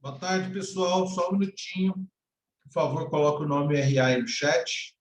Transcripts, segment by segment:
Boa tarde, pessoal. Só um minutinho. Por favor, coloque o nome RA aí no chat.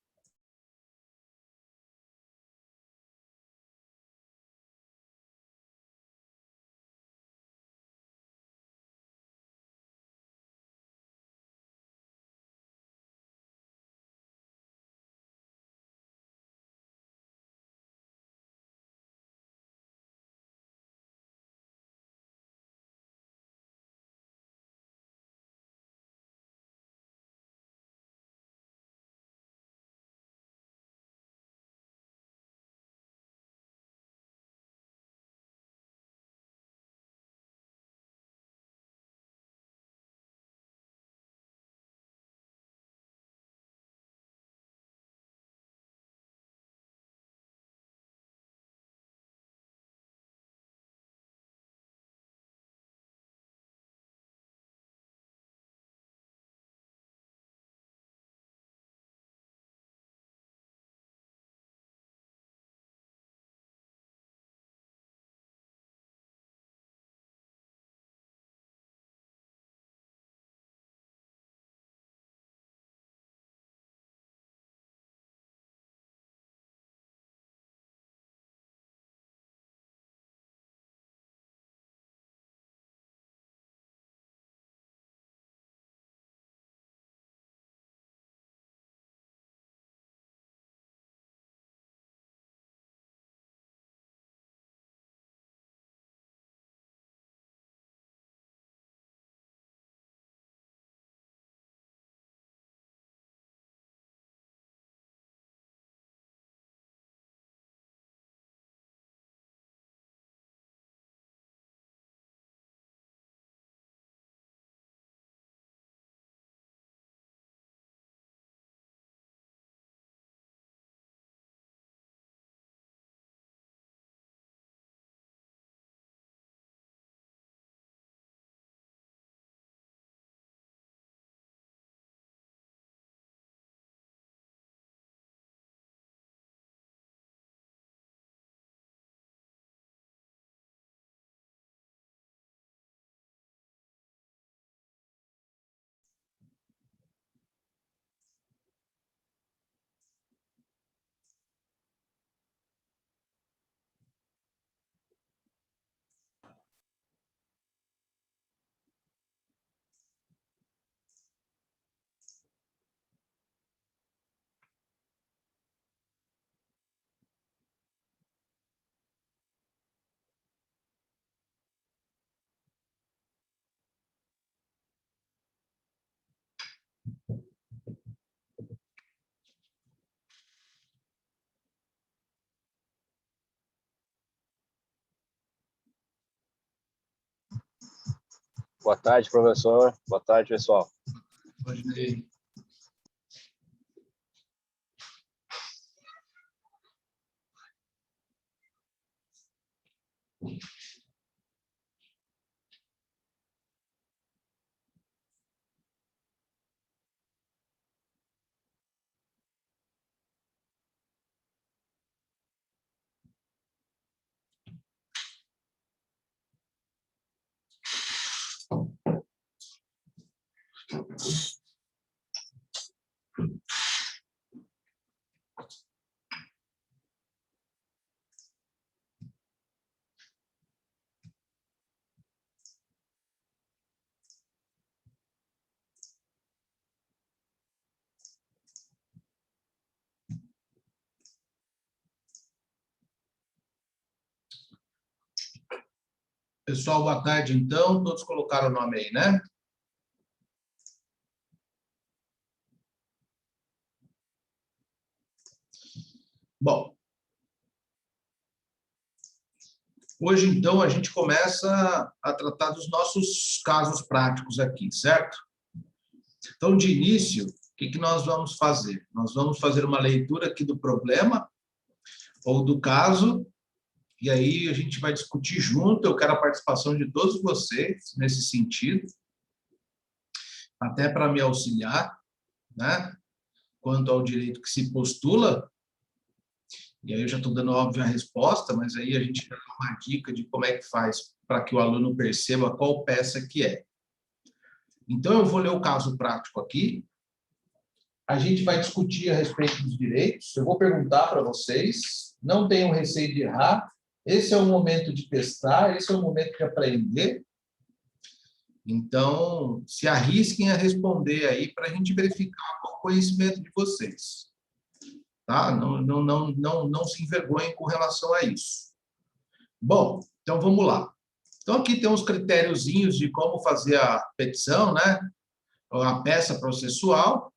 Boa tarde, professor. Boa tarde, pessoal. Imaginei. Pessoal, boa tarde, então. Todos colocaram o nome aí, né? Bom, hoje, então, a gente começa a tratar dos nossos casos práticos aqui, certo? Então, de início, o que nós vamos fazer? Nós vamos fazer uma leitura aqui do problema ou do caso, e aí a gente vai discutir junto. Eu quero a participação de todos vocês nesse sentido, até para me auxiliar, né? Quanto ao direito que se postula. E aí eu já estou dando, óbvio, a resposta, mas aí a gente dá uma dica de como é que faz para que o aluno perceba qual peça que é. Então, eu vou ler o caso prático aqui. A gente vai discutir a respeito dos direitos. Eu vou perguntar para vocês. Não tenham receio de errar. Esse é o momento de testar, esse é o momento de aprender. Então, se arrisquem a responder aí para a gente verificar o conhecimento de vocês. Tá? Não se envergonhem com relação a isso. Bom, então vamos lá. Então, aqui tem uns critériozinhos de como fazer a petição, né? A peça processual.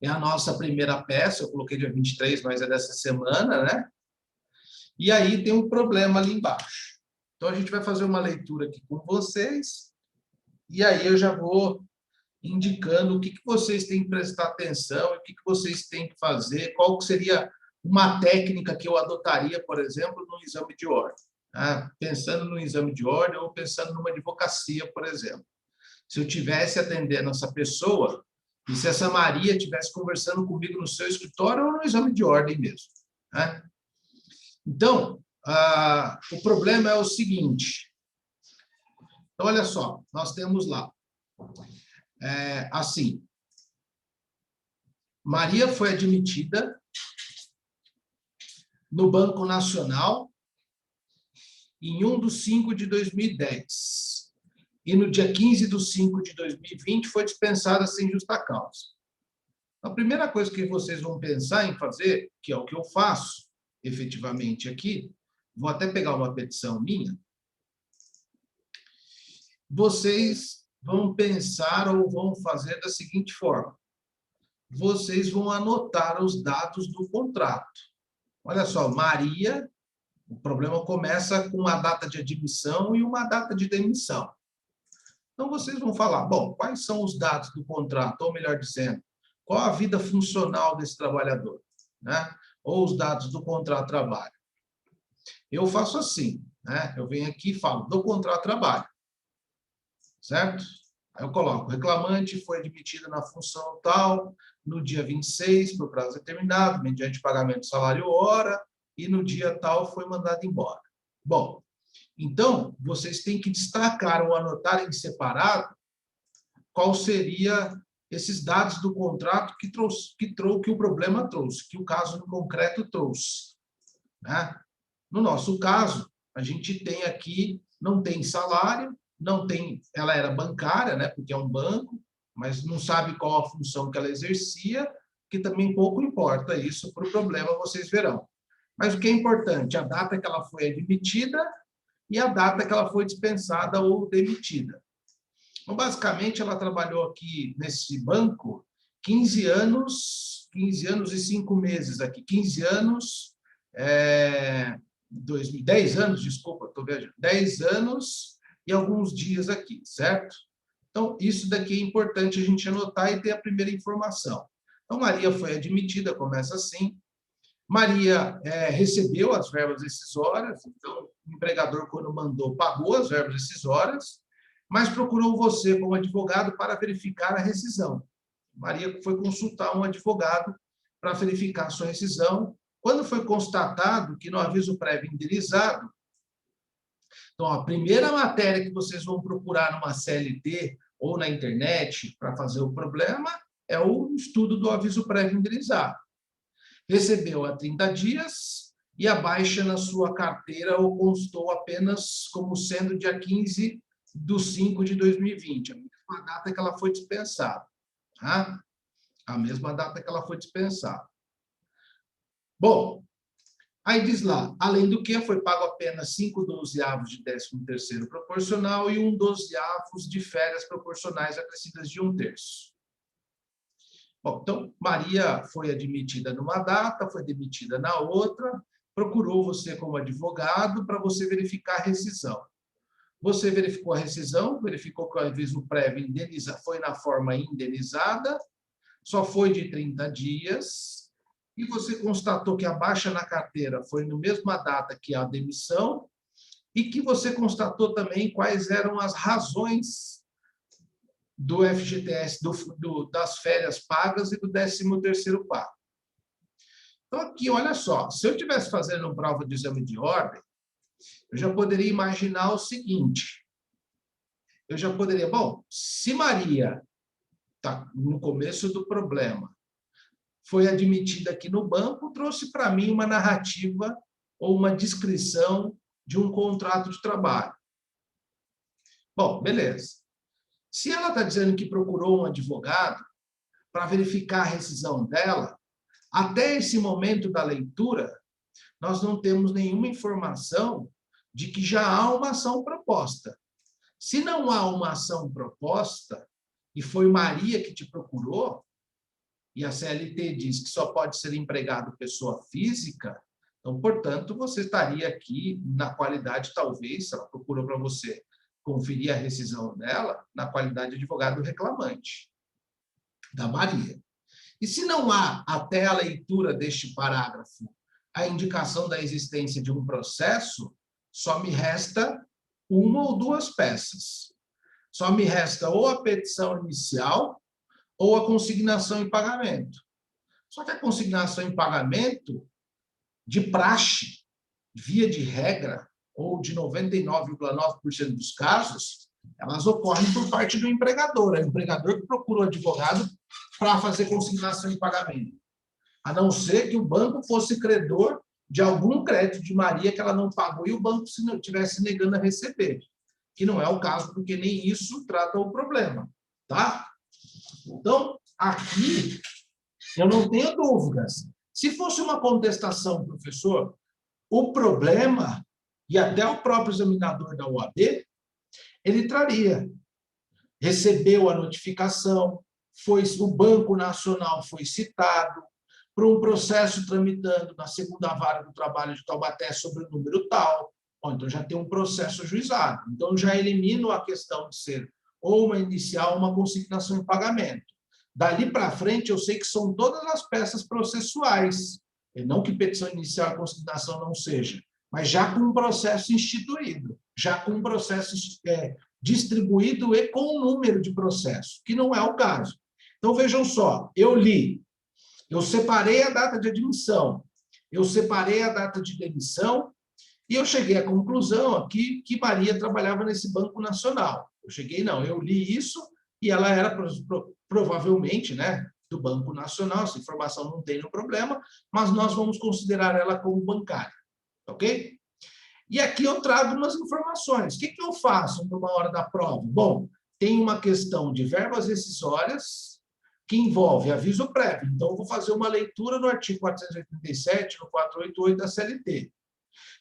É a nossa primeira peça, eu coloquei dia 23, mas é dessa semana, né? E aí tem um problema ali embaixo. Então, a gente vai fazer uma leitura aqui com vocês, e aí eu já vou indicando o que vocês têm que prestar atenção, o que vocês têm que fazer, qual que seria uma técnica que eu adotaria, por exemplo, no exame de ordem. Pensando no exame de ordem ou pensando numa advocacia, por exemplo. Se eu tivesse atendendo essa pessoa, e se essa Maria estivesse conversando comigo no seu escritório ou no exame de ordem mesmo. Né? Então, o problema é o seguinte. Então, olha só, nós temos lá, assim, Maria foi admitida no Banco Nacional em 1/5 de 2010. E no dia 15/5 de 2020 foi dispensada sem justa causa. A primeira coisa que vocês vão pensar em fazer, que é o que eu faço efetivamente aqui, vou até pegar uma petição minha, vocês vão pensar ou vão fazer da seguinte forma. Vocês vão anotar os dados do contrato. Olha só, Maria, o problema começa com a data de admissão e uma data de demissão. Então, vocês vão falar, bom, quais são os dados do contrato, ou melhor dizendo, qual a vida funcional desse trabalhador, né? Ou os dados do contrato de trabalho. Eu faço assim, né? Eu venho aqui e falo do contrato de trabalho, certo? Aí eu coloco, reclamante foi admitido na função tal, no dia 26, por prazo determinado, mediante pagamento salário hora, e no dia tal foi mandado embora. Bom, então, vocês têm que destacar ou anotar em separado qual seria esses dados do contrato que o problema trouxe, que o caso no concreto trouxe. Né? No nosso caso, a gente tem aqui, não tem salário, não tem, ela era bancária, né, porque é um banco, mas não sabe qual a função que ela exercia, que também pouco importa isso para o problema, vocês verão. Mas o que é importante, a data que ela foi admitida e a data que ela foi dispensada ou demitida. Então, basicamente, ela trabalhou aqui nesse banco 15 anos e 5 meses aqui, 15 anos, 10 anos, desculpa, estou viajando, 10 anos e alguns dias aqui, certo? Então, isso daqui é importante a gente anotar e ter a primeira informação. Então, Maria foi admitida, começa assim. Maria recebeu as verbas rescisórias, então o empregador, quando mandou, pagou as verbas rescisórias, mas procurou você como advogado para verificar a rescisão. Maria foi consultar um advogado para verificar a sua rescisão. Quando foi constatado que no aviso prévio indenizado, então a primeira matéria que vocês vão procurar numa CLT ou na internet para fazer o problema é o estudo do aviso prévio indenizado. Recebeu há 30 dias e a baixa na sua carteira o constou apenas como sendo dia 15/5 de 2020, a mesma data que ela foi dispensada. Tá? A mesma data que ela foi dispensada. Bom, aí diz lá, além do que foi pago apenas 5/12 de 13º proporcional e 1/12 de férias proporcionais acrescidas de 1/3. Bom, então, Maria foi admitida numa data, foi demitida na outra, procurou você como advogado para você verificar a rescisão. Você verificou a rescisão, verificou que o aviso prévio foi na forma indenizada, só foi de 30 dias, e você constatou que a baixa na carteira foi na mesma data que a demissão, e que você constatou também quais eram as razões do FGTS, das férias pagas e do 13º pago. Então, aqui, olha só, se eu estivesse fazendo prova de exame de ordem, eu já poderia imaginar o seguinte, eu já poderia... Bom, se Maria está no começo do problema, foi admitida aqui no banco, trouxe para mim uma narrativa ou uma descrição de um contrato de trabalho. Bom, beleza. Se ela está dizendo que procurou um advogado para verificar a rescisão dela, até esse momento da leitura, nós não temos nenhuma informação de que já há uma ação proposta. Se não há uma ação proposta, e foi Maria que te procurou, e a CLT diz que só pode ser empregado pessoa física, então, portanto, você estaria aqui na qualidade, talvez, se ela procurou para você conferir a rescisão dela, na qualidade de advogado reclamante, da Maria. E se não há, até a leitura deste parágrafo, a indicação da existência de um processo, só me resta uma ou duas peças. Só me resta ou a petição inicial ou a consignação em pagamento. Só que a consignação em pagamento, de praxe, via de regra, ou de 99,9% dos casos, elas ocorrem por parte do empregador. É o empregador que procura o advogado para fazer consignação em pagamento. A não ser que o banco fosse credor de algum crédito de Maria que ela não pagou e o banco estivesse negando a receber. Que não é o caso, porque nem isso trata o problema. Tá? Então, aqui, eu não tenho dúvidas. Se fosse uma contestação, professor, o problema, e até o próprio examinador da OAB, ele traria. Recebeu a notificação, o Banco Nacional foi citado para um processo tramitando na segunda vara do trabalho de Taubaté sobre o número tal. Bom, então, já tem um processo ajuizado. Então, já elimino a questão de ser ou uma inicial ou uma consignação em pagamento. Dali para frente, eu sei que são todas as peças processuais. E não que petição inicial e consignação não seja, mas já com um processo instituído, já com um processo distribuído e com um número de processo, que não é o caso. Então, vejam só, eu li, eu separei a data de admissão, eu separei a data de demissão e eu cheguei à conclusão aqui que Maria trabalhava nesse Banco Nacional. Eu li isso e ela era provavelmente, né, do Banco Nacional, essa informação não tem nenhum problema, mas nós vamos considerar ela como bancária, ok? E aqui eu trago umas informações. O que eu faço numa hora da prova? Bom, tem uma questão de verbas rescisórias que envolve aviso prévio. Então, eu vou fazer uma leitura no artigo 487, no 488 da CLT.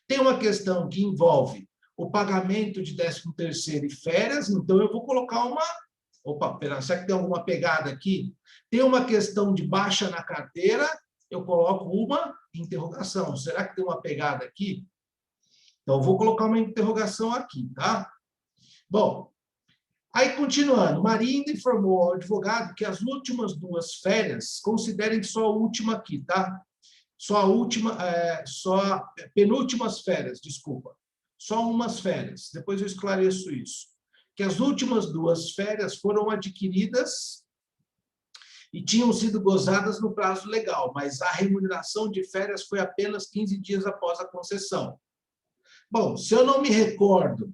Tem uma questão que envolve o pagamento de 13º e férias, então eu vou colocar uma... Opa, será que tem alguma pegada aqui? Tem uma questão de baixa na carteira, eu coloco uma interrogação. Será que tem uma pegada aqui? Então, eu vou colocar uma interrogação aqui, tá? Bom, aí continuando, Maria ainda informou ao advogado que as últimas 2 férias, considerem só a última aqui, tá? Penúltimas férias, desculpa. Só umas férias, depois eu esclareço isso. Que as últimas 2 férias foram adquiridas e tinham sido gozadas no prazo legal, mas a remuneração de férias foi apenas 15 dias após a concessão. Bom, se eu não me recordo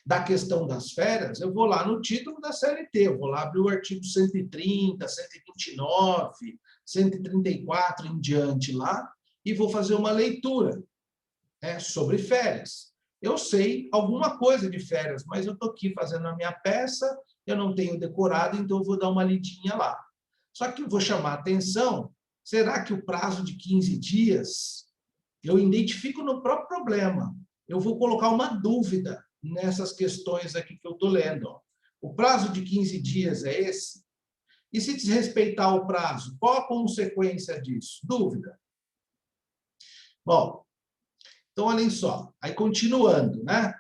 da questão das férias, eu vou lá no título da CLT, eu vou lá abrir o artigo 130, 129, 134 em diante lá, e vou fazer uma leitura sobre férias. Eu sei alguma coisa de férias, mas eu estou aqui fazendo a minha peça, eu não tenho decorado, então eu vou dar uma lidinha lá. Só que eu vou chamar a atenção, será que o prazo de 15 dias, eu identifico no próprio problema, eu vou colocar uma dúvida nessas questões aqui que eu estou lendo. Ó. O prazo de 15 dias é esse? E se desrespeitar o prazo, qual a consequência disso? Dúvida. Bom, então, olhem só. Aí, continuando, né?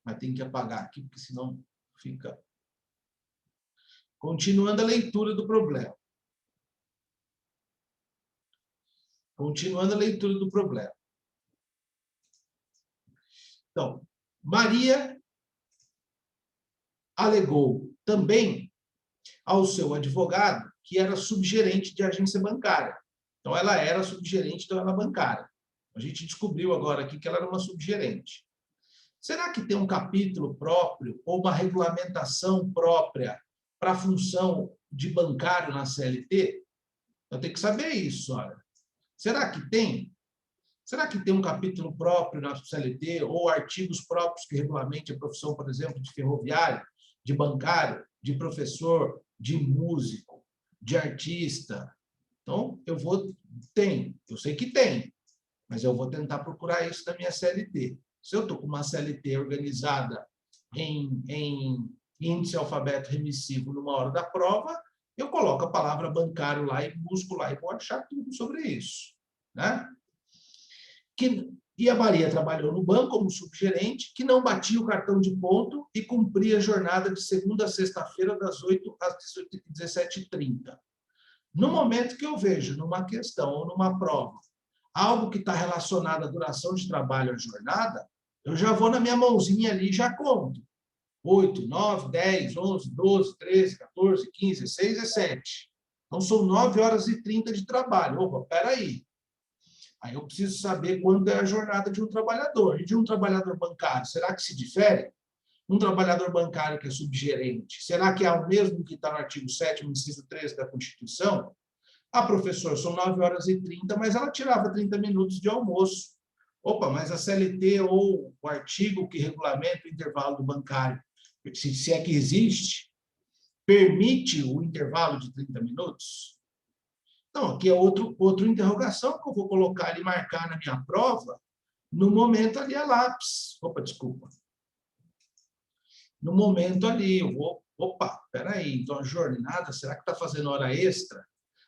Mas tem que apagar aqui, porque senão fica... Continuando a leitura do problema. Continuando a leitura do problema. Então, Maria alegou também ao seu advogado que era subgerente de agência bancária. Então, ela era subgerente, então ela é bancária. A gente descobriu agora aqui que ela era uma subgerente. Será que tem um capítulo próprio ou uma regulamentação própria para a função de bancário na CLT? Eu tenho que saber isso, olha. Será que tem? Será que tem um capítulo próprio na CLT ou artigos próprios que regulamentem a profissão, por exemplo, de ferroviário, de bancário, de professor, de músico, de artista? Então, eu sei que tem, mas eu vou tentar procurar isso na minha CLT. Se eu estou com uma CLT organizada em índice alfabeto remissivo numa hora da prova, eu coloco a palavra bancário lá e busco lá e vou achar tudo sobre isso, né? E a Maria trabalhou no banco como subgerente, que não batia o cartão de ponto e cumpria a jornada de segunda a sexta-feira, das 8 às 17h30. No momento que eu vejo numa questão ou numa prova algo que está relacionado à duração de trabalho, à jornada, eu já vou na minha mãozinha ali e já conto. 8, 9, 10, 11, 12, 13, 14, 15, 16, 17. Então, são 9 horas e 30 de trabalho. Opa, espera aí. Aí eu preciso saber quando é a jornada de um trabalhador. E de um trabalhador bancário, será que se difere? Um trabalhador bancário que é subgerente, será que é o mesmo que está no artigo 7º, inciso 13 da Constituição? Ah, professor, são 9 horas e 30, mas ela tirava 30 minutos de almoço. Opa, mas a CLT ou o artigo que regulamenta o intervalo do bancário, se é que existe, permite o intervalo de 30 minutos? Não, aqui é outra interrogação que eu vou colocar ali, marcar na minha prova, no momento ali a lápis. Opa, desculpa. No momento ali, eu vou... Opa, espera aí, então a jornada, será que está fazendo hora extra?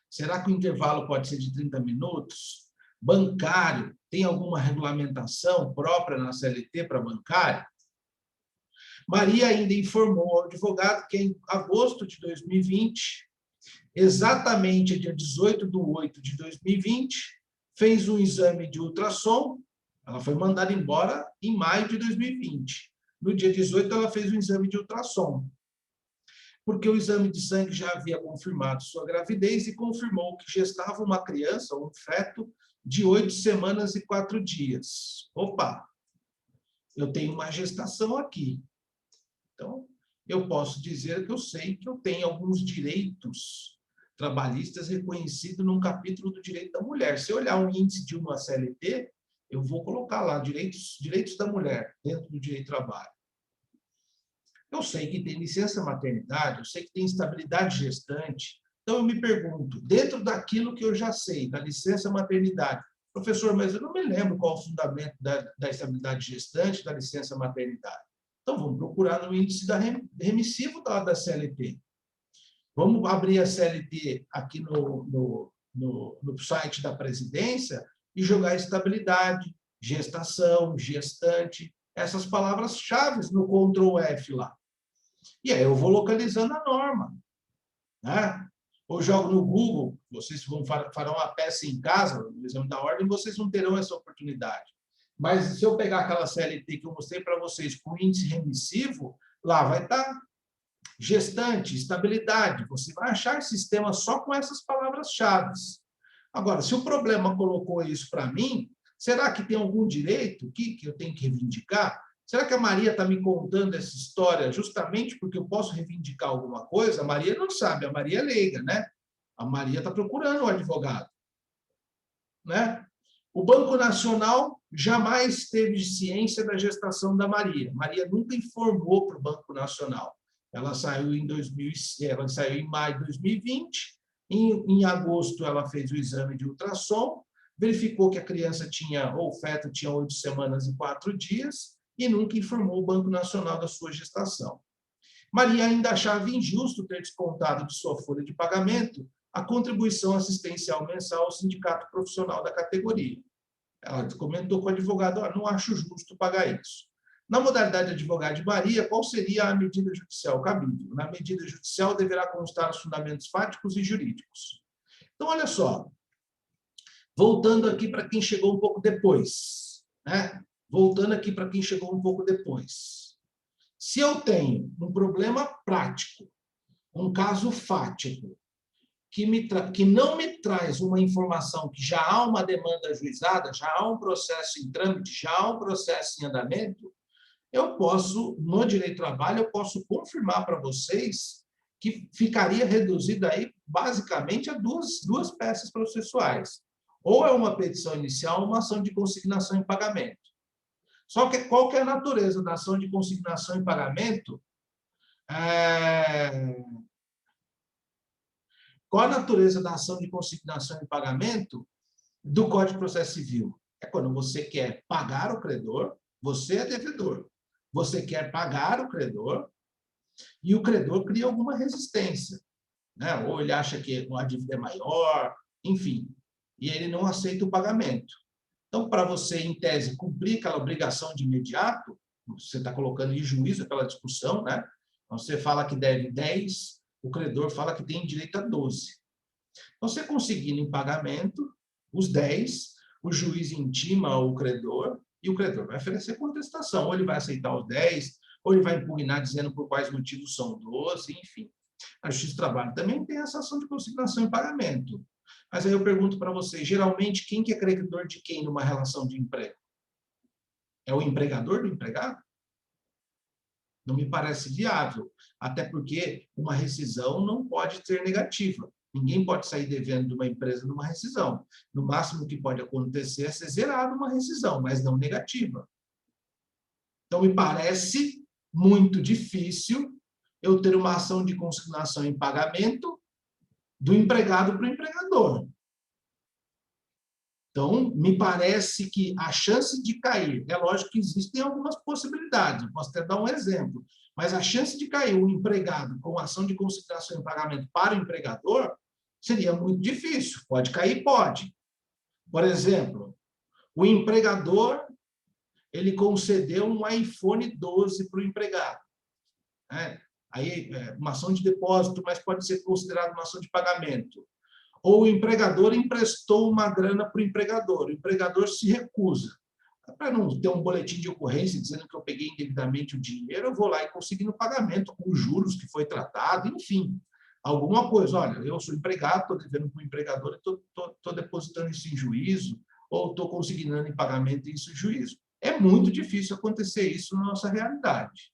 Será que o intervalo pode ser de 30 minutos? Bancário, tem alguma regulamentação própria na CLT para bancário? Maria ainda informou ao advogado que em agosto de 2020, exatamente dia 18/8/2020, fez um exame de ultrassom. Ela foi mandada embora em maio de 2020. No dia 18, ela fez um exame de ultrassom, porque o exame de sangue já havia confirmado sua gravidez e confirmou que gestava uma criança, um feto, de 8 semanas e 4 dias. Opa, eu tenho uma gestação aqui. Então, eu posso dizer que eu sei que eu tenho alguns direitos trabalhistas reconhecidos num capítulo do direito da mulher. Se eu olhar um índice de uma CLT, eu vou colocar lá direitos da mulher dentro do direito do trabalho. Eu sei que tem licença maternidade, eu sei que tem estabilidade gestante. Então, eu me pergunto, dentro daquilo que eu já sei, da licença maternidade, professor, mas eu não me lembro qual é o fundamento da estabilidade gestante, da licença maternidade. Então, vamos procurar no índice remissivo da CLT. Vamos abrir a CLT aqui no site da presidência e jogar estabilidade, gestação, gestante, essas palavras-chave no Ctrl+F lá. E aí eu vou localizando a norma, né? Ou jogo no Google, vocês farão uma peça em casa, no exame da ordem, vocês não terão essa oportunidade. Mas se eu pegar aquela CLT que eu mostrei para vocês com índice remissivo, lá vai estar gestante, estabilidade. Você vai achar esse sistema só com essas palavras-chave. Agora, se o problema colocou isso para mim, será que tem algum direito que eu tenho que reivindicar? Será que a Maria está me contando essa história justamente porque eu posso reivindicar alguma coisa? A Maria não sabe, a Maria é leiga, né? A Maria está procurando um advogado, né? O Banco Nacional jamais teve ciência da gestação da Maria. Maria nunca informou para o Banco Nacional. Ela saiu em maio de 2020. Em agosto, ela fez o exame de ultrassom, verificou que a criança ou o feto tinha 8 semanas e 4 dias e nunca informou o Banco Nacional da sua gestação. Maria ainda achava injusto ter descontado de sua folha de pagamento a contribuição assistencial mensal ao sindicato profissional da categoria. Ela comentou com o advogado, não acho justo pagar isso. Na modalidade de advogado de Maria, qual seria a medida judicial cabível? Na medida judicial, deverá constar os fundamentos fáticos e jurídicos. Então, olha só, voltando aqui para quem chegou um pouco depois, né? Voltando aqui para quem chegou um pouco depois. Se eu tenho um problema prático, um caso fático, que não me traz uma informação que já há uma demanda ajuizada, já há um processo em trâmite, já há um processo em andamento, eu posso, no direito do trabalho, eu posso confirmar para vocês que ficaria reduzido aí, basicamente, a duas peças processuais. Ou é uma petição inicial ou uma ação de consignação em pagamento. Só que qual que é a natureza da ação de consignação em pagamento? Qual a natureza da ação de consignação em pagamento do Código de Processo Civil? É quando você quer pagar o credor, você é devedor. Você quer pagar o credor e o credor cria alguma resistência, né? Ou ele acha que a dívida é maior, enfim, e ele não aceita o pagamento. Então, para você, em tese, cumprir aquela obrigação de imediato, você está colocando em juízo aquela discussão, né? Você fala que deve 10, o credor fala que tem direito a 12. Você conseguindo em pagamento os 10, o juiz intima o credor e o credor vai oferecer contestação. Ou ele vai aceitar os 10, ou ele vai impugnar dizendo por quais motivos são 12, enfim. A Justiça do Trabalho também tem essa ação de consignação em pagamento. Mas aí eu pergunto para vocês, geralmente, quem que é credor de quem numa relação de emprego? É o empregador do empregado? Não me parece viável, até porque uma rescisão não pode ter negativa. Ninguém pode sair devendo de uma empresa numa rescisão. No máximo que pode acontecer é ser zerado uma rescisão, mas não negativa. Então, me parece muito difícil eu ter uma ação de consignação em pagamento do empregado para o empregador. Então, me parece que a chance de cair, é lógico que existem algumas possibilidades, eu posso até dar um exemplo, mas a chance de cair o empregado com ação de consignação em pagamento para o empregador seria muito difícil. Pode cair? Pode. Por exemplo, o empregador ele concedeu um iPhone 12 para o empregado. Aí, uma ação de depósito, mas pode ser considerada uma ação de pagamento. Ou o empregador emprestou uma grana para o empregador se recusa. Para não ter um boletim de ocorrência dizendo que eu peguei indevidamente o dinheiro, eu vou lá e consegui no pagamento com os juros que foi tratado, enfim, alguma coisa. Olha, eu sou empregado, estou devendo para o empregador, estou depositando isso em juízo, ou estou consignando em pagamento isso em juízo. É muito difícil acontecer isso na nossa realidade.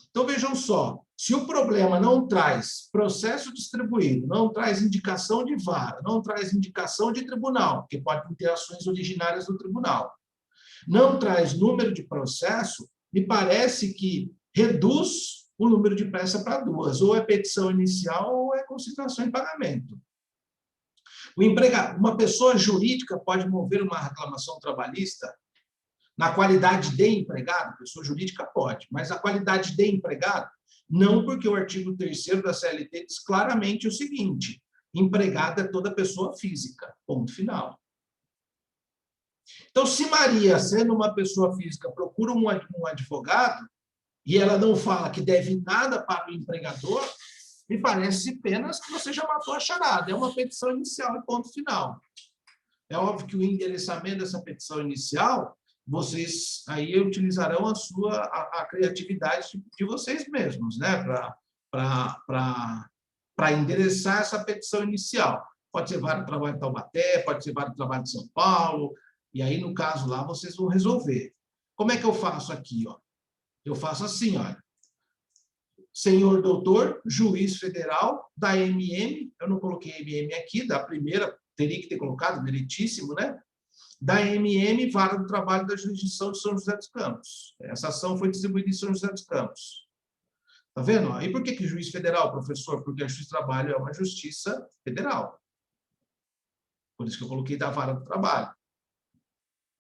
Então, vejam só, se o problema não traz processo distribuído, não traz indicação de vara, não traz indicação de tribunal, porque pode ter ações originárias do tribunal, não traz número de processo, me parece que reduz o número de peça para 2, ou é petição inicial ou é consignação em pagamento. Uma pessoa jurídica pode mover uma reclamação trabalhista na qualidade de empregado, pessoa jurídica pode, mas a qualidade de empregado, não, porque o artigo 3º da CLT diz claramente o seguinte: empregado é toda pessoa física, ponto final. Então, se Maria, sendo uma pessoa física, procura um advogado e ela não fala que deve nada para o empregador, me parece apenas que você já matou a charada, é uma petição inicial e ponto final. É óbvio que o endereçamento dessa petição inicial vocês aí utilizarão a criatividade de vocês mesmos, né, para endereçar essa petição inicial. Pode ser Vara do Trabalho de Taubaté, pode ser Vara do Trabalho de São Paulo, e aí, no caso lá, vocês vão resolver. Como é que eu faço aqui? Ó? Eu faço assim, olha. Senhor doutor, juiz federal da MM, eu não coloquei MM aqui, da primeira, teria que ter colocado, meritíssimo, né? Da MM, Vara do Trabalho da Jurisdição de São José dos Campos. Essa ação foi distribuída em São José dos Campos. Está vendo? E por que juiz federal, professor? Porque a Justiça do Trabalho é uma justiça federal. Por isso que eu coloquei da Vara do Trabalho.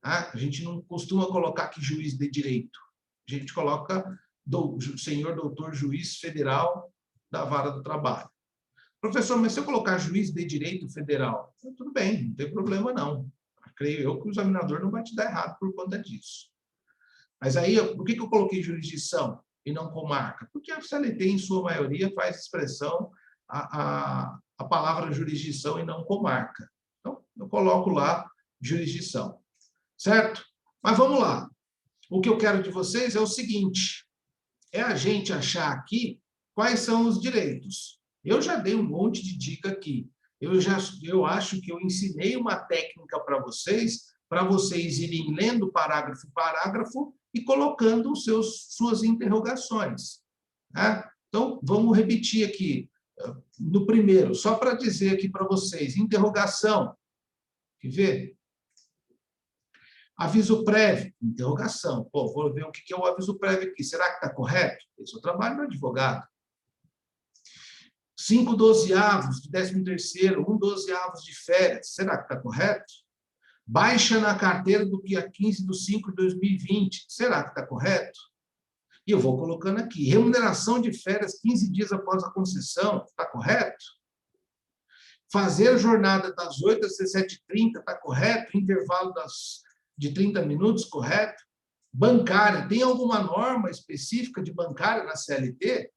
A gente não costuma colocar aqui juiz de direito. A gente coloca senhor doutor juiz federal da Vara do Trabalho. Professor, mas se eu colocar juiz de direito federal, tudo bem, não tem problema não. Creio eu que o examinador não vai te dar errado por conta disso. Mas aí, por que eu coloquei jurisdição e não comarca? Porque a CLT, em sua maioria, faz expressão a palavra jurisdição e não comarca. Então, eu coloco lá jurisdição. Certo? Mas vamos lá. O que eu quero de vocês é o seguinte, é a gente achar aqui quais são os direitos. Eu já dei um monte de dica aqui. Eu acho que eu ensinei uma técnica para vocês para vocês irem lendo parágrafo por parágrafo e colocando suas interrogações. Tá? Então, vamos repetir aqui. No primeiro, só para dizer aqui para vocês, interrogação. Quer ver? Aviso prévio, interrogação. Pô, vou ver o que é o aviso prévio aqui. Será que está correto? Esse é o trabalho do advogado. 5 dozeavos de 13º, 1 dozeavos de férias. Será que está correto? Baixa na carteira do dia 15/5/2020. Será que está correto? E eu vou colocando aqui. Remuneração de férias 15 dias após a concessão. Está correto? Fazer jornada das 8 às 17h30. Está correto? Intervalo de 30 minutos. Correto? Bancária. Tem alguma norma específica de bancária na CLT?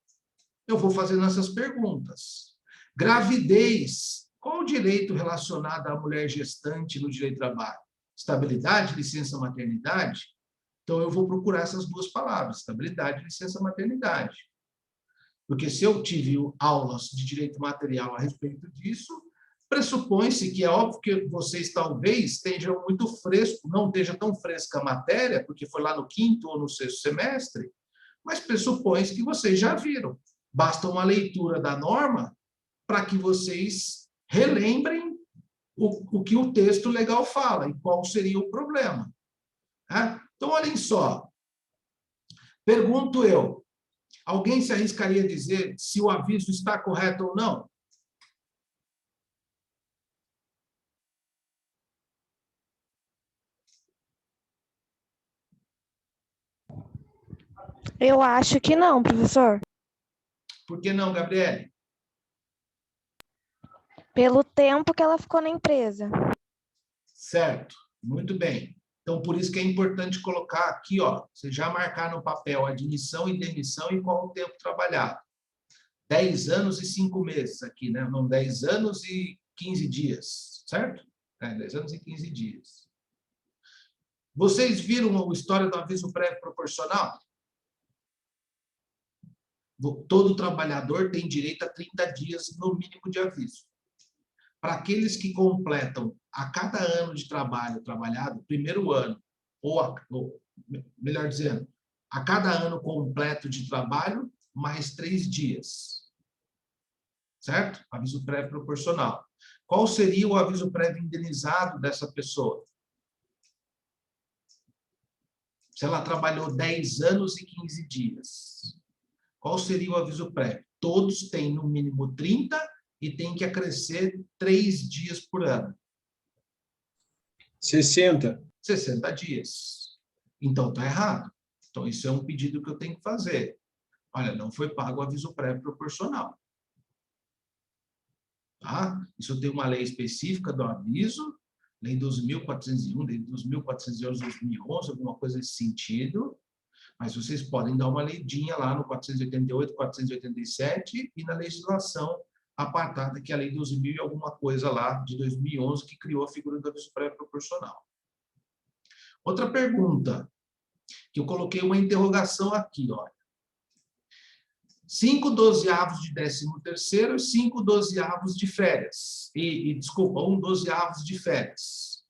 Eu vou fazendo essas perguntas. Gravidez. Qual o direito relacionado à mulher gestante no direito do trabalho? Estabilidade, licença maternidade? Então, eu vou procurar essas duas palavras, estabilidade e licença maternidade. Porque se eu tive aulas de direito material a respeito disso, pressupõe-se que é óbvio que vocês talvez estejam muito fresco, não esteja tão fresca a matéria, porque foi lá no 5º ou no 6º semestre, mas pressupõe-se que vocês já viram. Basta uma leitura da norma para que vocês relembrem o que o texto legal fala e qual seria o problema. Então, olhem só. Pergunto eu, alguém se arriscaria a dizer se o aviso está correto ou não? Eu acho que não, professor. Por que não, Gabriele? Pelo tempo que ela ficou na empresa. Certo, muito bem. Então, por isso que é importante colocar aqui, ó, você já marcar no papel admissão e demissão e qual o tempo trabalhado. 10 anos e 5 meses aqui, né? Não, 10 anos e 15 dias, certo? 10 anos e 15 dias. Vocês viram a história do aviso prévio proporcional? Todo trabalhador tem direito a 30 dias, no mínimo, de aviso. Para aqueles que completam a cada ano de trabalho trabalhado, primeiro ano, ou melhor dizendo, a cada ano completo de trabalho, mais 3 dias. Certo? Aviso prévio proporcional. Qual seria o aviso prévio indenizado dessa pessoa? Se ela trabalhou 10 anos e 15 dias. Qual seria o aviso prévio? Todos têm, no mínimo, 30 e tem que acrescer 3 dias por ano. 60. 60 dias. Então, está errado. Então, isso é um pedido que eu tenho que fazer. Olha, não foi pago o aviso prévio proporcional. Tá? Isso tem uma lei específica do aviso, lei 12.401, lei 12.411, 2011, alguma coisa nesse sentido. Mas vocês podem dar uma leidinha lá no 488, 487 e na legislação apartada, que é a lei 12.000 e alguma coisa lá, de 2011, que criou a figura do aviso prévio proporcional. Outra pergunta, que eu coloquei uma interrogação aqui, olha. 5 dozeavos de 13º e 5 dozeavos de férias. Desculpa, 1 dozeavos de férias.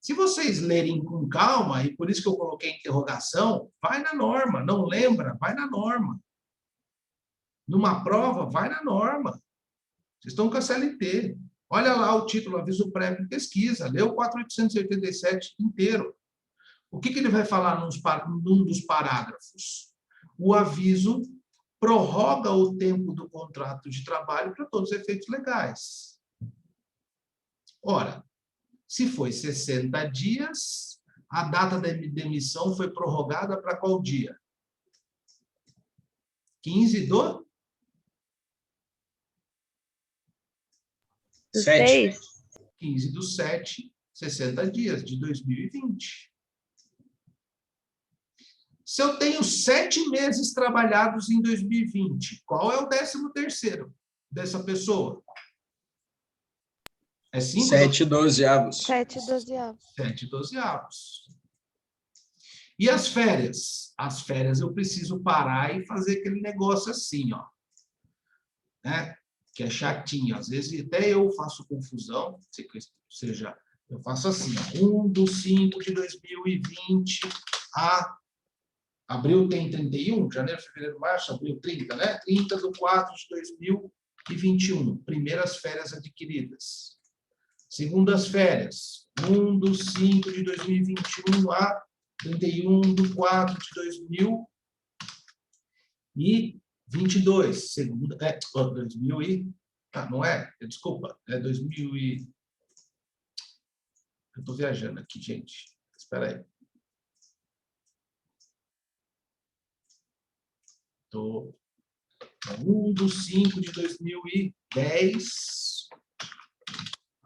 Se vocês lerem com calma, e por isso que eu coloquei interrogação, vai na norma. Não lembra? Vai na norma. Numa prova, vai na norma. Vocês estão com a CLT. Olha lá o título, aviso prévio de pesquisa. Lê o 4.887 inteiro. O que ele vai falar num dos parágrafos? O aviso prorroga o tempo do contrato de trabalho para todos os efeitos legais. Ora, se foi 60 dias, a data da demissão foi prorrogada para qual dia? 15 do? 7. 15 do 7, 60 dias, de 2020. Se eu tenho 7 meses trabalhados em 2020, qual é o 13º dessa pessoa? É 5? 7 dozeavos. 7 dozeavos. 7 dozeavos. E as férias? As férias eu preciso parar e fazer aquele negócio assim, ó. Né? Que é chatinho. Às vezes até eu faço confusão, você já Eu faço assim, ó, 1/5/2020 a... Abril tem 31, janeiro, fevereiro, março, abril 30, né? 30/4/2021, primeiras férias adquiridas. Segundas férias, 1/5/2021 a 31/4/2022. Segunda, 2000 e... Ah, não é? Desculpa, é 2000 e... Eu estou viajando aqui, gente. Espera aí. 1/5/2010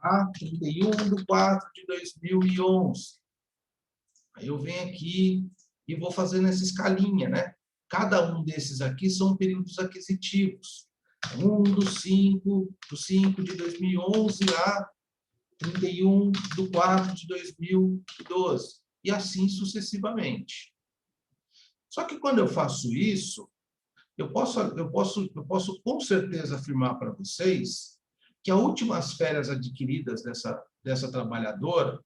a 31/4/2011. Aí eu venho aqui e vou fazendo essa escalinha, né? Cada um desses aqui são períodos aquisitivos. 1/5/2011 a 31/4/2012. E assim sucessivamente. Só que quando eu faço isso, eu posso com certeza afirmar para vocês que as últimas férias adquiridas dessa trabalhadora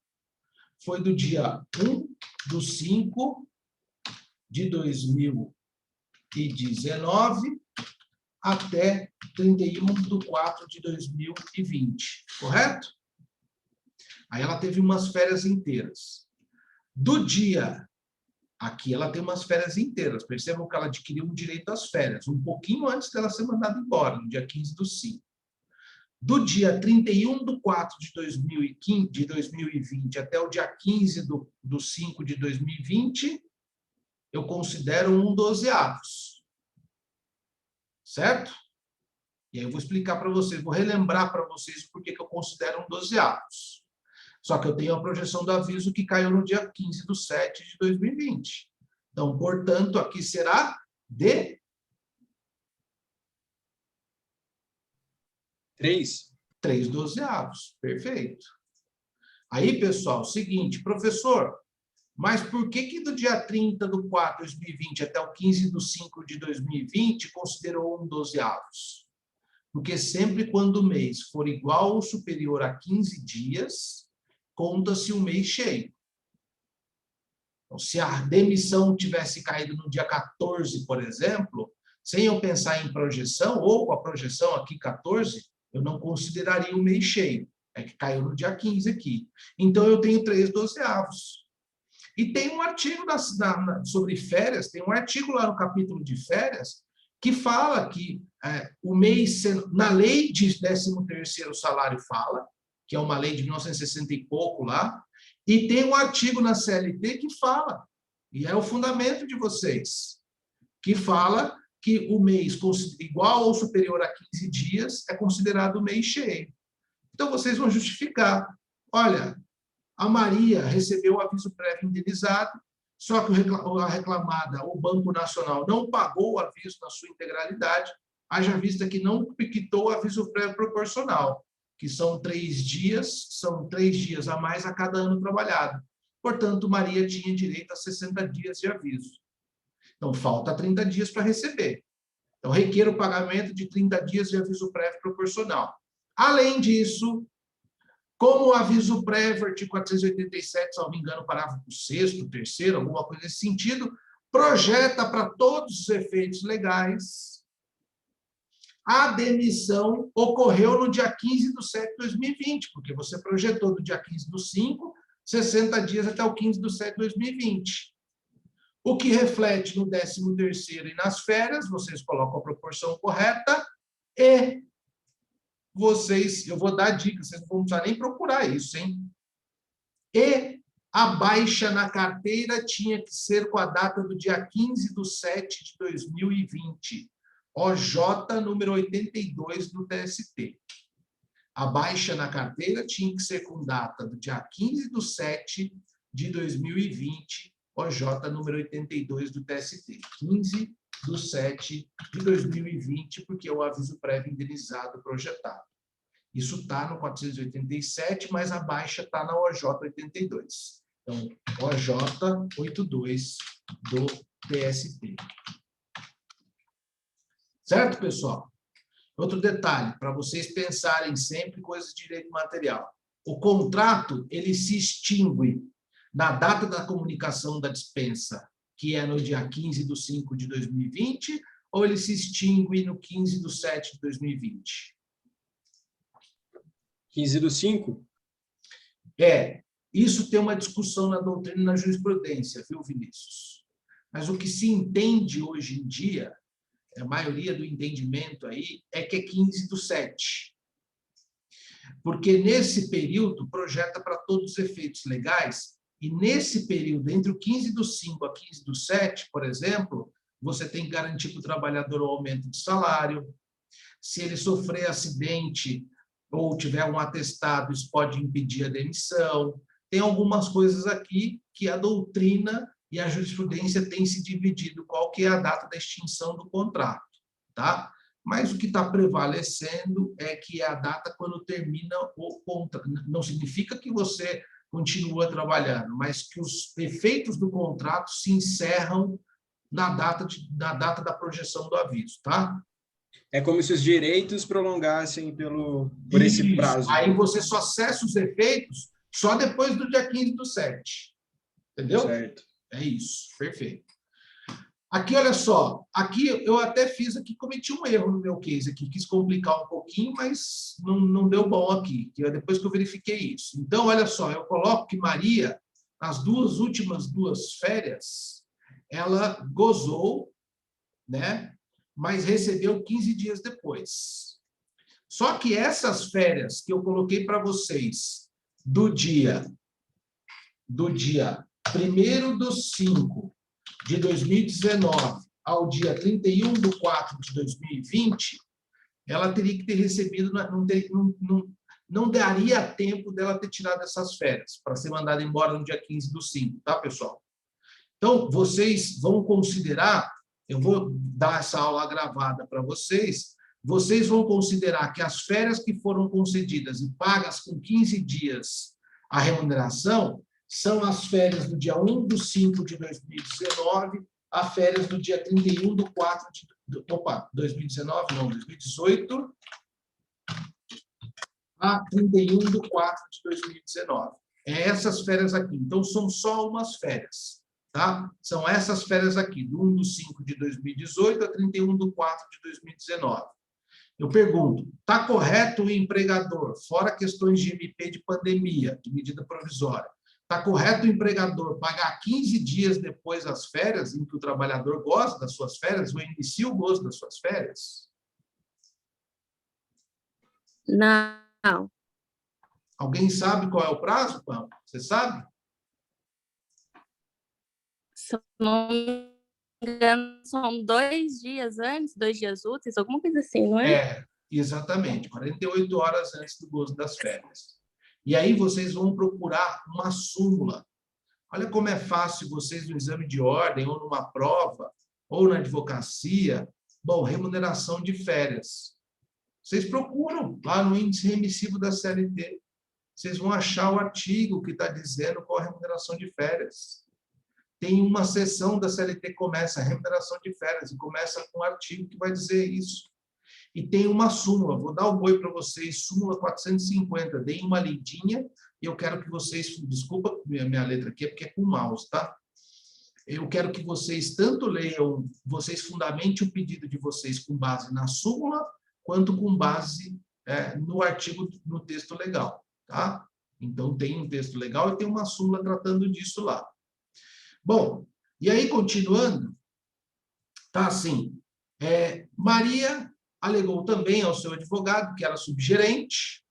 foi do dia 1/5/2019 até 31/4/2020, correto? Aí ela teve umas férias inteiras. Do dia... Aqui ela tem umas férias inteiras. Percebam que ela adquiriu um direito às férias, um pouquinho antes dela ser mandada embora, no dia 15/5. Do dia 31/4/2020 até o dia 15/5/2020, eu considero 1/12. Certo? E aí eu vou explicar para vocês, vou relembrar para vocês por que eu considero 1/12. Só que eu tenho a projeção do aviso que caiu no dia 15/7/2020. Então, portanto, aqui será de 3/12. Perfeito. Aí, pessoal, seguinte, professor, mas por que do dia 30/4/2020 até o 15/5/2020 considerou 1/12? Porque sempre quando o mês for igual ou superior a 15 dias, conta-se um mês cheio. Então, se a demissão tivesse caído no dia 14, por exemplo, sem eu pensar em projeção, ou com a projeção aqui 14, eu não consideraria o mês cheio. É que caiu no dia 15 aqui. Então, eu tenho 3/12. E tem um artigo sobre férias, tem um artigo lá no capítulo de férias, que fala que o mês, na lei de 13º salário fala, que é uma lei de 1960 e pouco lá, e tem um artigo na CLT que fala, e é o fundamento de vocês, que fala que o mês igual ou superior a 15 dias é considerado mês cheio. Então, vocês vão justificar. Olha, a Maria recebeu o aviso prévio indenizado, só que a reclamada, o Banco Nacional, não pagou o aviso na sua integralidade, haja vista que não quitou o aviso prévio proporcional, que são 3 dias a mais a cada ano trabalhado. Portanto, Maria tinha direito a 60 dias de aviso. Então, falta 30 dias para receber. Então, requer o pagamento de 30 dias de aviso prévio proporcional. Além disso, como o aviso prévio, artigo 487, se não me engano, parágrafo 6º, 3º, alguma coisa nesse sentido, projeta para todos os efeitos legais, a demissão ocorreu no dia 15/7/2020, porque você projetou do dia 15/5, 60 dias até o 15/7/2020. O que reflete no 13º e nas férias, vocês colocam a proporção correta e vocês, eu vou dar dicas, vocês não vão precisar nem procurar isso, hein? E a baixa na carteira tinha que ser com a data do dia 15/7/2020. OJ número 82 do TST. A baixa na carteira tinha que ser com data do dia 15/7/2020, OJ número 82 do TST. 15/7/2020, porque é o aviso prévio indenizado projetado. Isso está no 487, mas a baixa está na OJ 82. Então, OJ 82 do TST. Certo, pessoal? Outro detalhe, para vocês pensarem sempre coisas de direito material. O contrato, ele se extingue na data da comunicação da dispensa, que é no dia 15/5/2020, ou ele se extingue no 15/7/2020? 15/5? Isso tem uma discussão na doutrina e na jurisprudência, viu, Vinícius? Mas o que se entende hoje em dia, a maioria do entendimento aí, é que é 15/7. Porque nesse período, projeta para todos os efeitos legais, e nesse período, entre o 15/5 a 15/7, por exemplo, você tem que garantir para o trabalhador o aumento de salário. Se ele sofrer acidente ou tiver um atestado, isso pode impedir a demissão. Tem algumas coisas aqui que a doutrina e a jurisprudência têm se dividido, qual que é a data da extinção do contrato, tá? Mas o que está prevalecendo é que é a data quando termina o contrato. Não significa que você continua trabalhando, mas que os efeitos do contrato se encerram na data da projeção do aviso, tá? É como se os direitos prolongassem por esse prazo. Aí você só cessa os efeitos só depois do dia 15/7. Entendeu? Certo. É isso, perfeito. Aqui, olha só, aqui eu até fiz aqui, cometi um erro no meu case aqui, quis complicar um pouquinho, mas não deu bom aqui, depois que eu verifiquei isso. Então, olha só, eu coloco que Maria, nas últimas duas férias, ela gozou, né? Mas recebeu 15 dias depois. Só que essas férias que eu coloquei para vocês, do dia 1/5/2019 ao dia 31/4/2020, ela teria que ter recebido, não daria tempo dela ter tirado essas férias para ser mandada embora no dia 15/5, tá, pessoal? Então, vocês vão considerar, eu vou dar essa aula gravada para vocês vão considerar que as férias que foram concedidas e pagas com 15 dias a remuneração são as férias do dia 1/5/2019 a férias do dia 2018 a 31/4/2019. É essas férias aqui. Então, são só umas férias, tá? São essas férias aqui, do 1/5/2018 a 31/4/2019. Eu pergunto, está correto o empregador, fora questões de MP de pandemia, de medida provisória, está correto o empregador pagar 15 dias depois das férias, em que o trabalhador goza das suas férias, ou inicia o gozo das suas férias? Não. Alguém sabe qual é o prazo, Pam? Você sabe? Se eu não me engano, são 2 dias antes, 2 dias úteis, alguma coisa assim, não é? Exatamente, 48 horas antes do gozo das férias. E aí vocês vão procurar uma súmula. Olha como é fácil vocês no exame de ordem, ou numa prova, ou na advocacia, bom, remuneração de férias. Vocês procuram lá no índice remissivo da CLT. Vocês vão achar o artigo que está dizendo qual a remuneração de férias. Tem uma seção da CLT que começa a remuneração de férias, e começa com um artigo que vai dizer isso. E tem uma súmula, vou dar o boi para vocês, súmula 450, deem uma lidinha, e eu quero que vocês, desculpa minha letra aqui, é porque é com mouse, tá? Eu quero que vocês tanto leiam, vocês fundamentem o pedido de vocês com base na súmula, quanto com base no artigo, no texto legal, tá? Então, tem um texto legal e tem uma súmula tratando disso lá. Bom, e aí, continuando, tá assim, Maria alegou também ao seu advogado que era subgerente,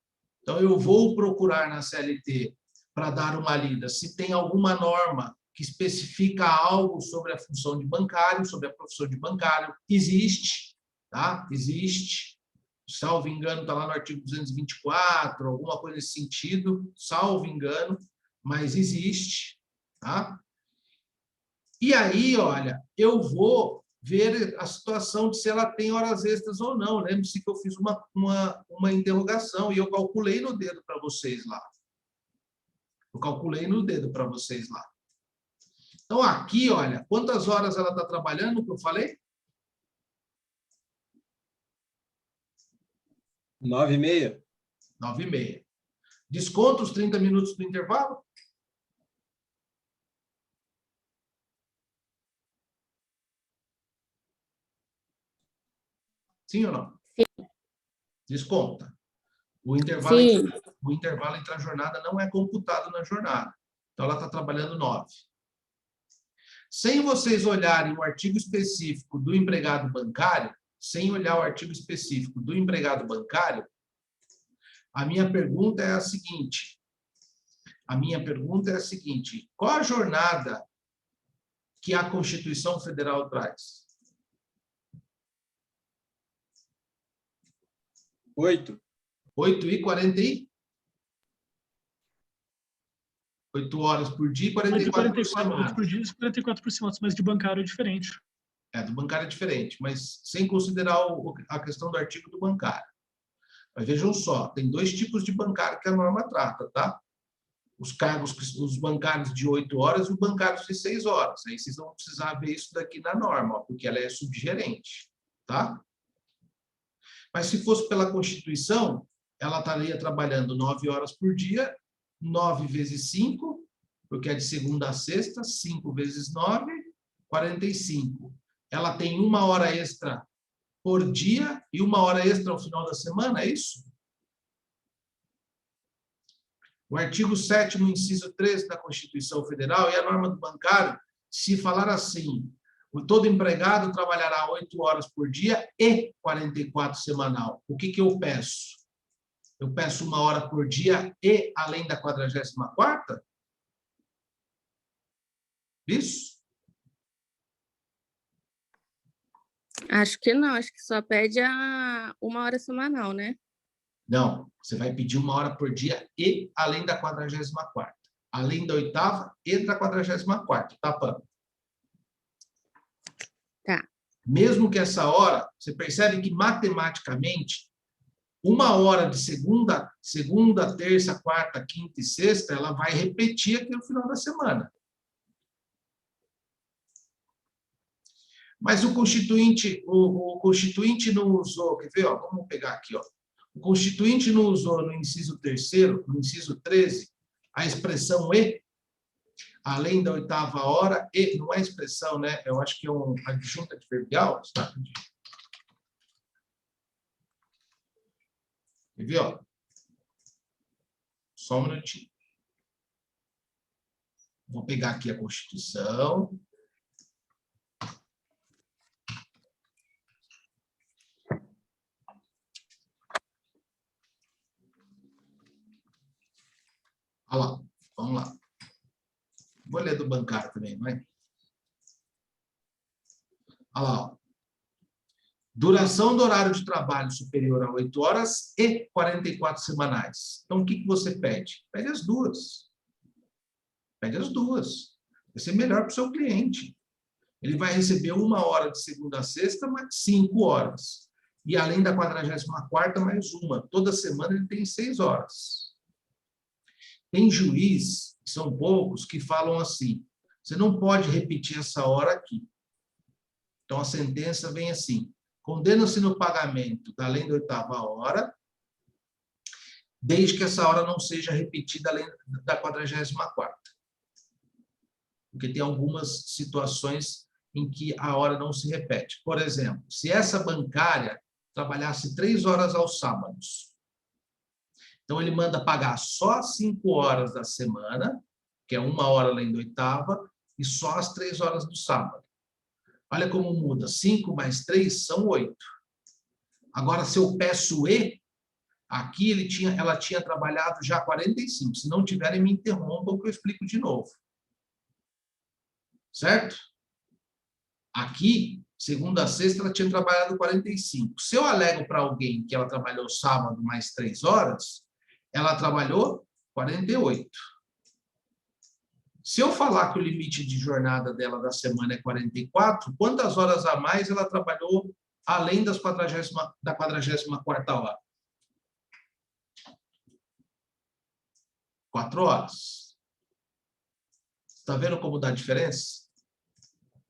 então eu vou procurar na CLT para dar uma lida se tem alguma norma que especifica algo sobre a função de bancário, sobre a profissão de bancário. Existe, tá? Existe. Salvo engano, está lá no artigo 224, alguma coisa nesse sentido, salvo engano, mas existe, tá? E aí, olha, eu vou ver a situação de se ela tem horas extras ou não. Lembre-se que eu fiz uma interrogação e eu calculei no dedo para vocês lá. Eu calculei no dedo para vocês lá. Então, aqui, olha, quantas horas ela está trabalhando, que eu falei? 9h30. 9h30. Desconta os 30 minutos do intervalo? Sim ou não? Sim. Desconta. O intervalo, Sim. o intervalo entre a jornada não é computado na jornada. Então, ela está trabalhando 9. Sem vocês olharem o artigo específico do empregado bancário, sem olhar o artigo específico do empregado bancário, a minha pergunta é a seguinte. Qual a jornada que a Constituição Federal traz? 8. 8 horas por dia e 44 por semana. por dia e 44 por semana, mas de bancário é diferente. Do bancário é diferente, mas sem considerar a questão do artigo do bancário. Mas vejam só, tem 2 tipos de bancário que a norma trata, tá? Os bancários de 8 horas e os bancários de 6 horas. Aí vocês vão precisar ver isso daqui na norma, ó, porque ela é subgerente, tá? Mas se fosse pela Constituição, ela estaria trabalhando 9 horas por dia, 9 vezes 5, porque é de segunda a sexta, 5 vezes 9, 45. Ela tem 1 hora extra por dia e 1 hora extra ao final da semana, é isso? O artigo 7º, inciso 13 da Constituição Federal e a norma do bancário, se falar assim, todo empregado trabalhará 8 horas por dia e 44 semanal. O que eu peço? Eu peço 1 hora por dia e além da 44ª? Isso? Acho que não, acho que só pede a 1 hora semanal, né? Não, você vai pedir 1 hora por dia e além da 44ª. Além da 8ª e da 44ª, tá, Pam? Tá. Mesmo que essa hora, você percebe que matematicamente, 1 hora de segunda, terça, quarta, quinta e sexta, ela vai repetir aqui no final da semana. Mas o Constituinte não usou, quer ver? Ó, vamos pegar aqui, ó. O Constituinte não usou no inciso 3º, no inciso 13, a expressão e, além da 8ª hora, e não é expressão, né? Eu acho que é uma adjunta adverbial. Tá? Quer ver? Ó? Só um minutinho. Vou pegar aqui a Constituição. Olha lá, vamos lá. Vou ler do bancário também, vai? Olha lá. Ó. Duração do horário de trabalho superior a 8 horas e 44 semanais. Então, o que você pede? Pede as duas. Pede as duas. Vai ser melhor para o seu cliente. Ele vai receber 1 hora de segunda a sexta, mais 5 horas. E além da 44ª, mais 1. Toda semana ele tem 6 horas. Tem juiz, que são poucos, que falam assim, você não pode repetir essa hora aqui. Então, a sentença vem assim, condena-se no pagamento da além da 8ª hora, desde que essa hora não seja repetida além da 44ª. Porque tem algumas situações em que a hora não se repete. Por exemplo, se essa bancária trabalhasse 3 horas aos sábados, então, ele manda pagar só 5 horas da semana, que é 1 hora além da 8ª, e só as 3 horas do sábado. Olha como muda. 5 mais 3 são 8. Agora, se eu peço E, aqui ela tinha trabalhado já 45. Se não tiverem, me interrompam que eu explico de novo. Certo? Aqui, segunda a sexta, ela tinha trabalhado 45. Se eu alego para alguém que ela trabalhou sábado mais 3 horas, ela trabalhou 48. Se eu falar que o limite de jornada dela da semana é 44, quantas horas a mais ela trabalhou além da 44ª hora? 4 horas. Está vendo como dá a diferença?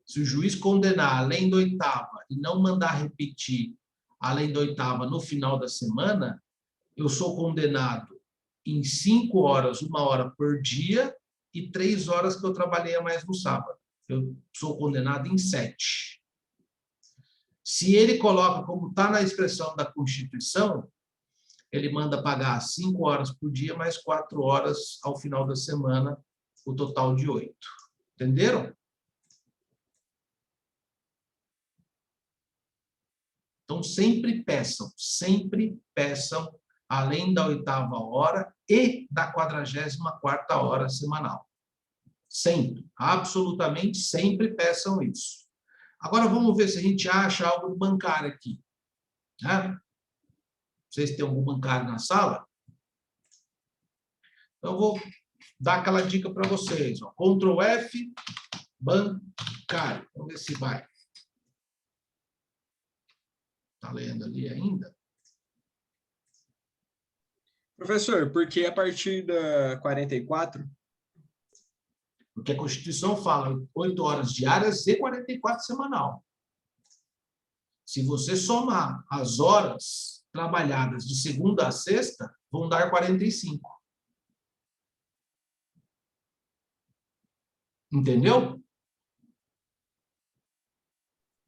Se o juiz condenar além da 8ª e não mandar repetir além da 8ª no final da semana, eu sou condenado em 5 horas, 1 hora por dia, e 3 horas que eu trabalhei a mais no sábado. Eu sou condenado em 7. Se ele coloca, como está na expressão da Constituição, ele manda pagar 5 horas por dia, mais 4 horas ao final da semana, o total de 8. Entenderam? Então, sempre peçam, além da 8ª hora e da 44ª hora semanal. Sempre, absolutamente sempre peçam isso. Agora, vamos ver se a gente acha algo do bancário aqui. Né? Vocês têm algum bancário na sala? Então, eu vou dar aquela dica para vocês. Ó. Ctrl F, bancário. Vamos ver se vai. Está lendo ali ainda? Professor, por que a partir da 44? Porque a Constituição fala 8 horas diárias e 44 semanal. Se você somar as horas trabalhadas de segunda a sexta, vão dar 45. Entendeu?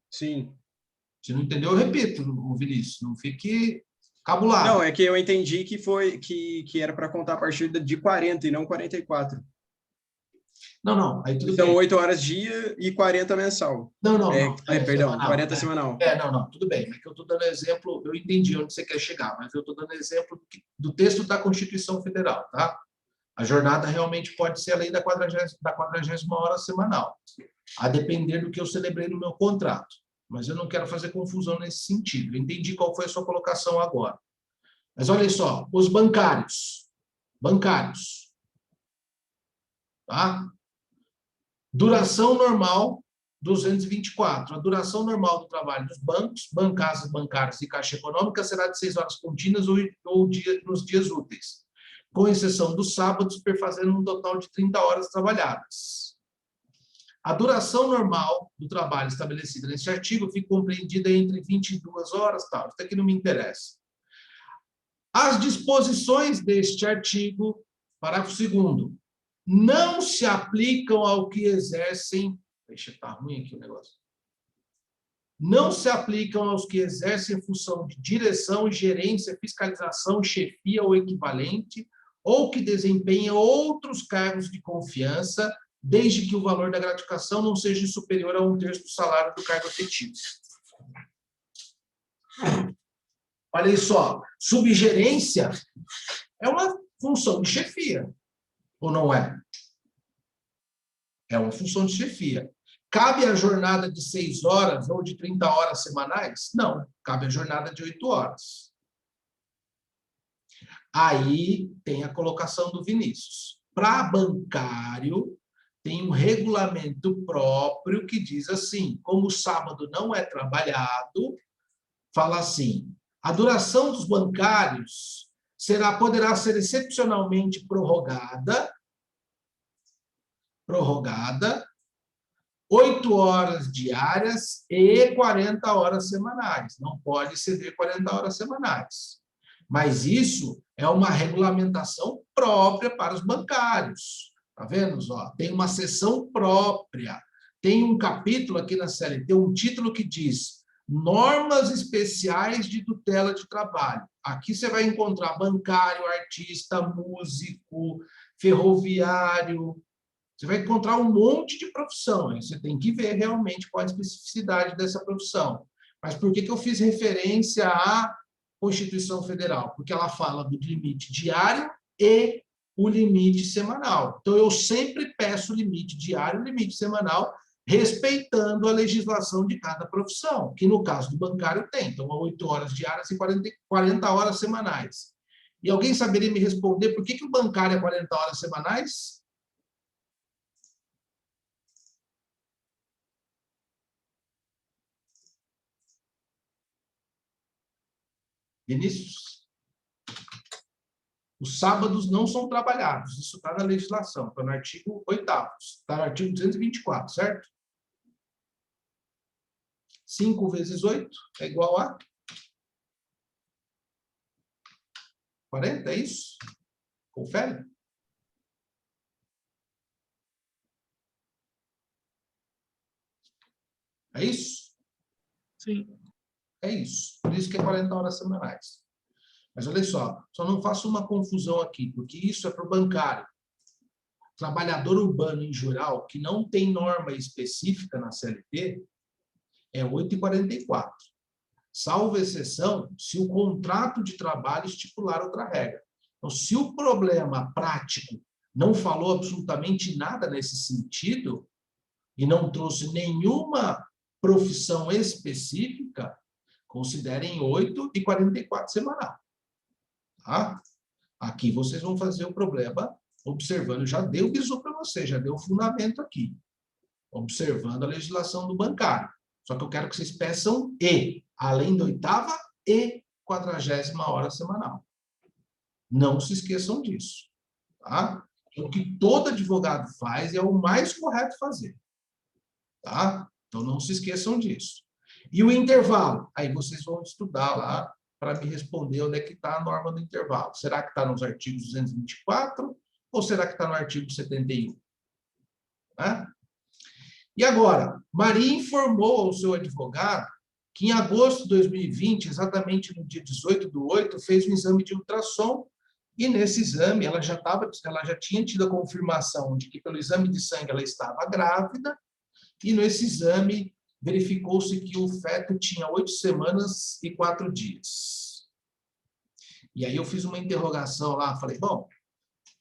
Sim. Se não entendeu, eu repito, Vinícius. Não fique cabulado. Não, é que eu entendi que era para contar a partir de 40 e não 44. Não, aí tudo então, bem. 8 horas dia e 40 mensal. Não. Perdão, semanal, 40 semanal. Não, tudo bem. É que eu estou dando exemplo, eu entendi onde você quer chegar, mas eu estou dando exemplo do texto da Constituição Federal, tá? A jornada realmente pode ser além da 40ª hora semanal, a depender do que eu celebrei no meu contrato. Mas eu não quero fazer confusão nesse sentido. Eu entendi qual foi a sua colocação agora. Mas olha só, os bancários. Tá? Duração normal, 224. A duração normal do trabalho dos bancos, casas bancárias e caixa econômica será de 6 horas contínuas ou nos dias úteis, com exceção dos sábados, perfazendo um total de 30 horas trabalhadas. A duração normal do trabalho estabelecida neste artigo fica compreendida entre 22 horas, tal. Isso aqui não me interessa. As disposições deste artigo, parágrafo 2º, não se aplicam ao que exercem... Deixa, tá ruim aqui o negócio. Não se aplicam aos que exercem função de direção, gerência, fiscalização, chefia ou equivalente, ou que desempenham outros cargos de confiança, desde que o valor da gratificação não seja superior a 1/3 do salário do cargo efetivo. Olha só, subgerência é uma função de chefia, ou não é? É uma função de chefia. Cabe a jornada de 6 horas ou de 30 horas semanais? Não, cabe a jornada de 8 horas. Aí tem a colocação do Vinícius. Para bancário, tem um regulamento próprio que diz assim, como o sábado não é trabalhado, fala assim, a duração dos bancários poderá ser excepcionalmente prorrogada 8 horas diárias e 40 horas semanais. Não pode exceder 40 horas semanais. Mas isso é uma regulamentação própria para os bancários. Tá vendo? Ó, tem uma seção própria. Tem um capítulo aqui na CLT, um título que diz Normas Especiais de Tutela de Trabalho. Aqui você vai encontrar bancário, artista, músico, ferroviário. Você vai encontrar um monte de profissão. Aí você tem que ver realmente qual a especificidade dessa profissão. Mas por que eu fiz referência à Constituição Federal? Porque ela fala do limite diário e o limite semanal. Então, eu sempre peço limite diário e limite semanal, respeitando a legislação de cada profissão, que no caso do bancário tem. Então, 8 horas diárias e 40 horas semanais. E alguém saberia me responder por que o bancário é 40 horas semanais? Vinícius? Os sábados não são trabalhados, isso está na legislação, está no artigo 8º, está no artigo 224, certo? 5 vezes 8 é igual a 40, é isso? Confere? É isso? Sim. É isso. Por isso que é 40 horas semanais. Mas olha só não faça uma confusão aqui, porque isso é para o bancário. Trabalhador urbano em geral, que não tem norma específica na CLT, é 8h44. Salvo exceção, se o contrato de trabalho estipular outra regra. Então, se o problema prático não falou absolutamente nada nesse sentido, e não trouxe nenhuma profissão específica, considerem 8h44 semanal. Tá? Aqui vocês vão fazer o problema observando, já deu o bizu para você, já deu o fundamento aqui, observando a legislação do bancário. Só que eu quero que vocês peçam além da 8ª e 40ª hora semanal. Não se esqueçam disso. Tá? O que todo advogado faz é o mais correto fazer. Tá? Então, não se esqueçam disso. E o intervalo? Aí vocês vão estudar lá para me responder onde é que está a norma do intervalo. Será que está nos artigos 224 ou será que está no artigo 71? Tá? E agora, Maria informou ao seu advogado que em agosto de 2020, exatamente no dia 18/8, fez um exame de ultrassom e nesse exame ela já tinha tido a confirmação de que pelo exame de sangue ela estava grávida e nesse exame verificou-se que o feto tinha 8 semanas e 4 dias. E aí eu fiz uma interrogação lá, falei, bom,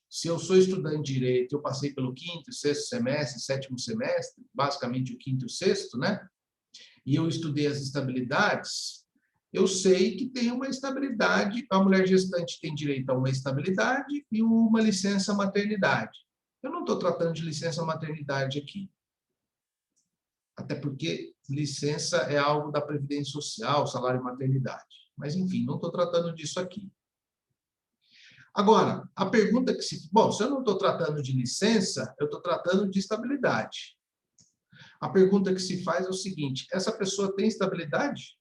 se eu sou estudante de Direito, eu passei pelo 5º, 6º semestre, 7º semestre, basicamente o 5º e o 6º, né? E eu estudei as estabilidades, eu sei que tem uma estabilidade, a mulher gestante tem direito a uma estabilidade e uma licença maternidade. Eu não estou tratando de licença maternidade aqui. Até porque licença é algo da Previdência Social, salário e maternidade. Mas, enfim, não estou tratando disso aqui. Agora, a pergunta que se... Bom, se eu não estou tratando de licença, eu estou tratando de estabilidade. A pergunta que se faz é o seguinte, essa pessoa tem estabilidade?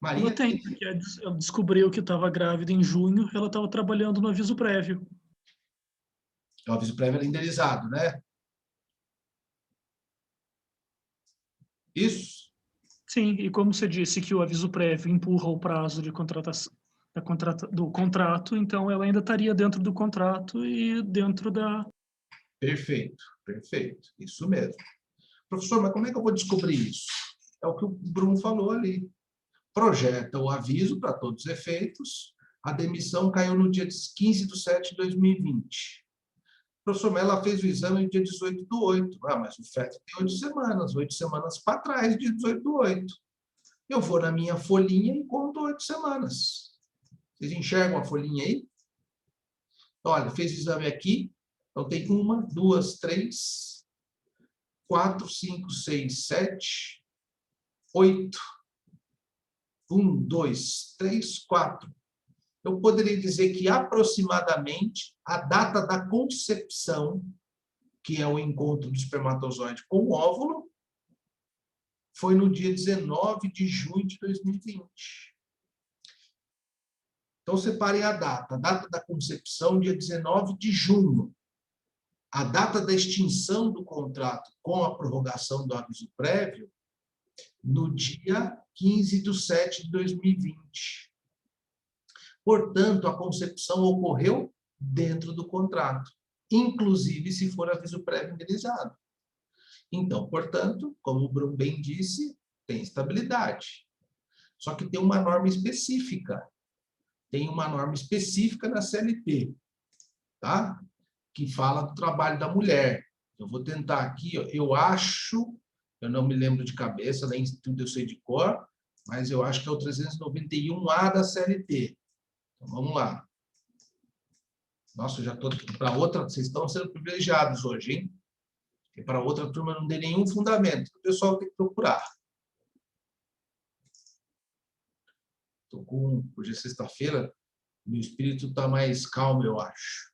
Maria Ela tem, porque ela descobriu que estava grávida em junho, ela estava trabalhando no aviso prévio. O aviso prévio era indenizado, né? Isso? Sim, e como você disse que o aviso prévio empurra o prazo de contratação do contrato, então ela ainda estaria dentro do contrato e dentro da... Perfeito, perfeito. Isso mesmo. Professor, mas como é que eu vou descobrir isso? É o que o Bruno falou ali. Projeta o aviso para todos os efeitos. A demissão caiu no dia 15/7/2020. Professor, mas ela fez o exame no dia 18/8. Ah, mas o feto tem 8 semanas. 8 semanas para trás, dia 18/8. Eu vou na minha folhinha e conto 8 semanas. Vocês enxergam a folhinha aí? Olha, fez o exame aqui. Então, tem 1, 2, 3, 4, 5, 6, 7, 8. 1, 2, 3, 4. Eu poderia dizer que aproximadamente a data da concepção, que é o encontro do espermatozoide com o óvulo, foi no dia 19 de junho de 2020. Então, separem a data. A data da concepção, dia 19 de junho. A data da extinção do contrato com a prorrogação do aviso prévio, no dia 15/7/2020. Portanto, a concepção ocorreu dentro do contrato, inclusive se for aviso prévio indenizado. Então, portanto, como o Bruno bem disse, tem estabilidade. Só que tem uma norma específica. Tem uma norma específica na CLT, tá? Que fala do trabalho da mulher. Eu vou tentar aqui, eu acho, eu não me lembro de cabeça, nem tudo eu sei de cor, mas eu acho que é o 391A da CLT. Então, vamos lá. Nossa, eu já estou para outra, vocês estão sendo privilegiados hoje, hein? Porque para outra turma não dei nenhum fundamento. O pessoal tem que procurar. Estou com, hoje é sexta-feira, meu espírito está mais calmo, eu acho.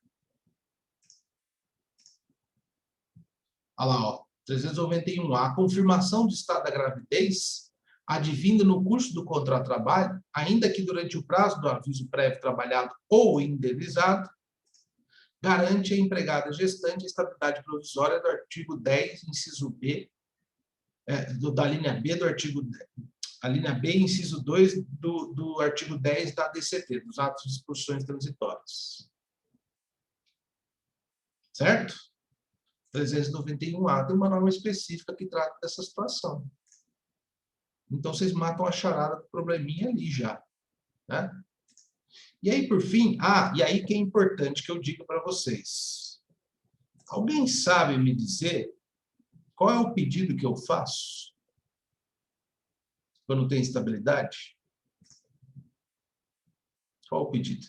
Olha lá, ó, 391A. A confirmação do estado da gravidez, advinda no curso do contrato de trabalho, ainda que durante o prazo do aviso prévio trabalhado ou indenizado, garante à empregada gestante a estabilidade provisória do artigo 10, inciso B, da linha B do artigo... A linha B, inciso 2 do artigo 10 da DCT, dos atos de disposições transitórias. Certo? 391A tem uma norma específica que trata dessa situação. Então, vocês matam a charada do probleminha ali já. Né? E aí, por fim, e aí que é importante que eu diga para vocês. Alguém sabe me dizer qual é o pedido que eu faço quando tem estabilidade? Qual o pedido?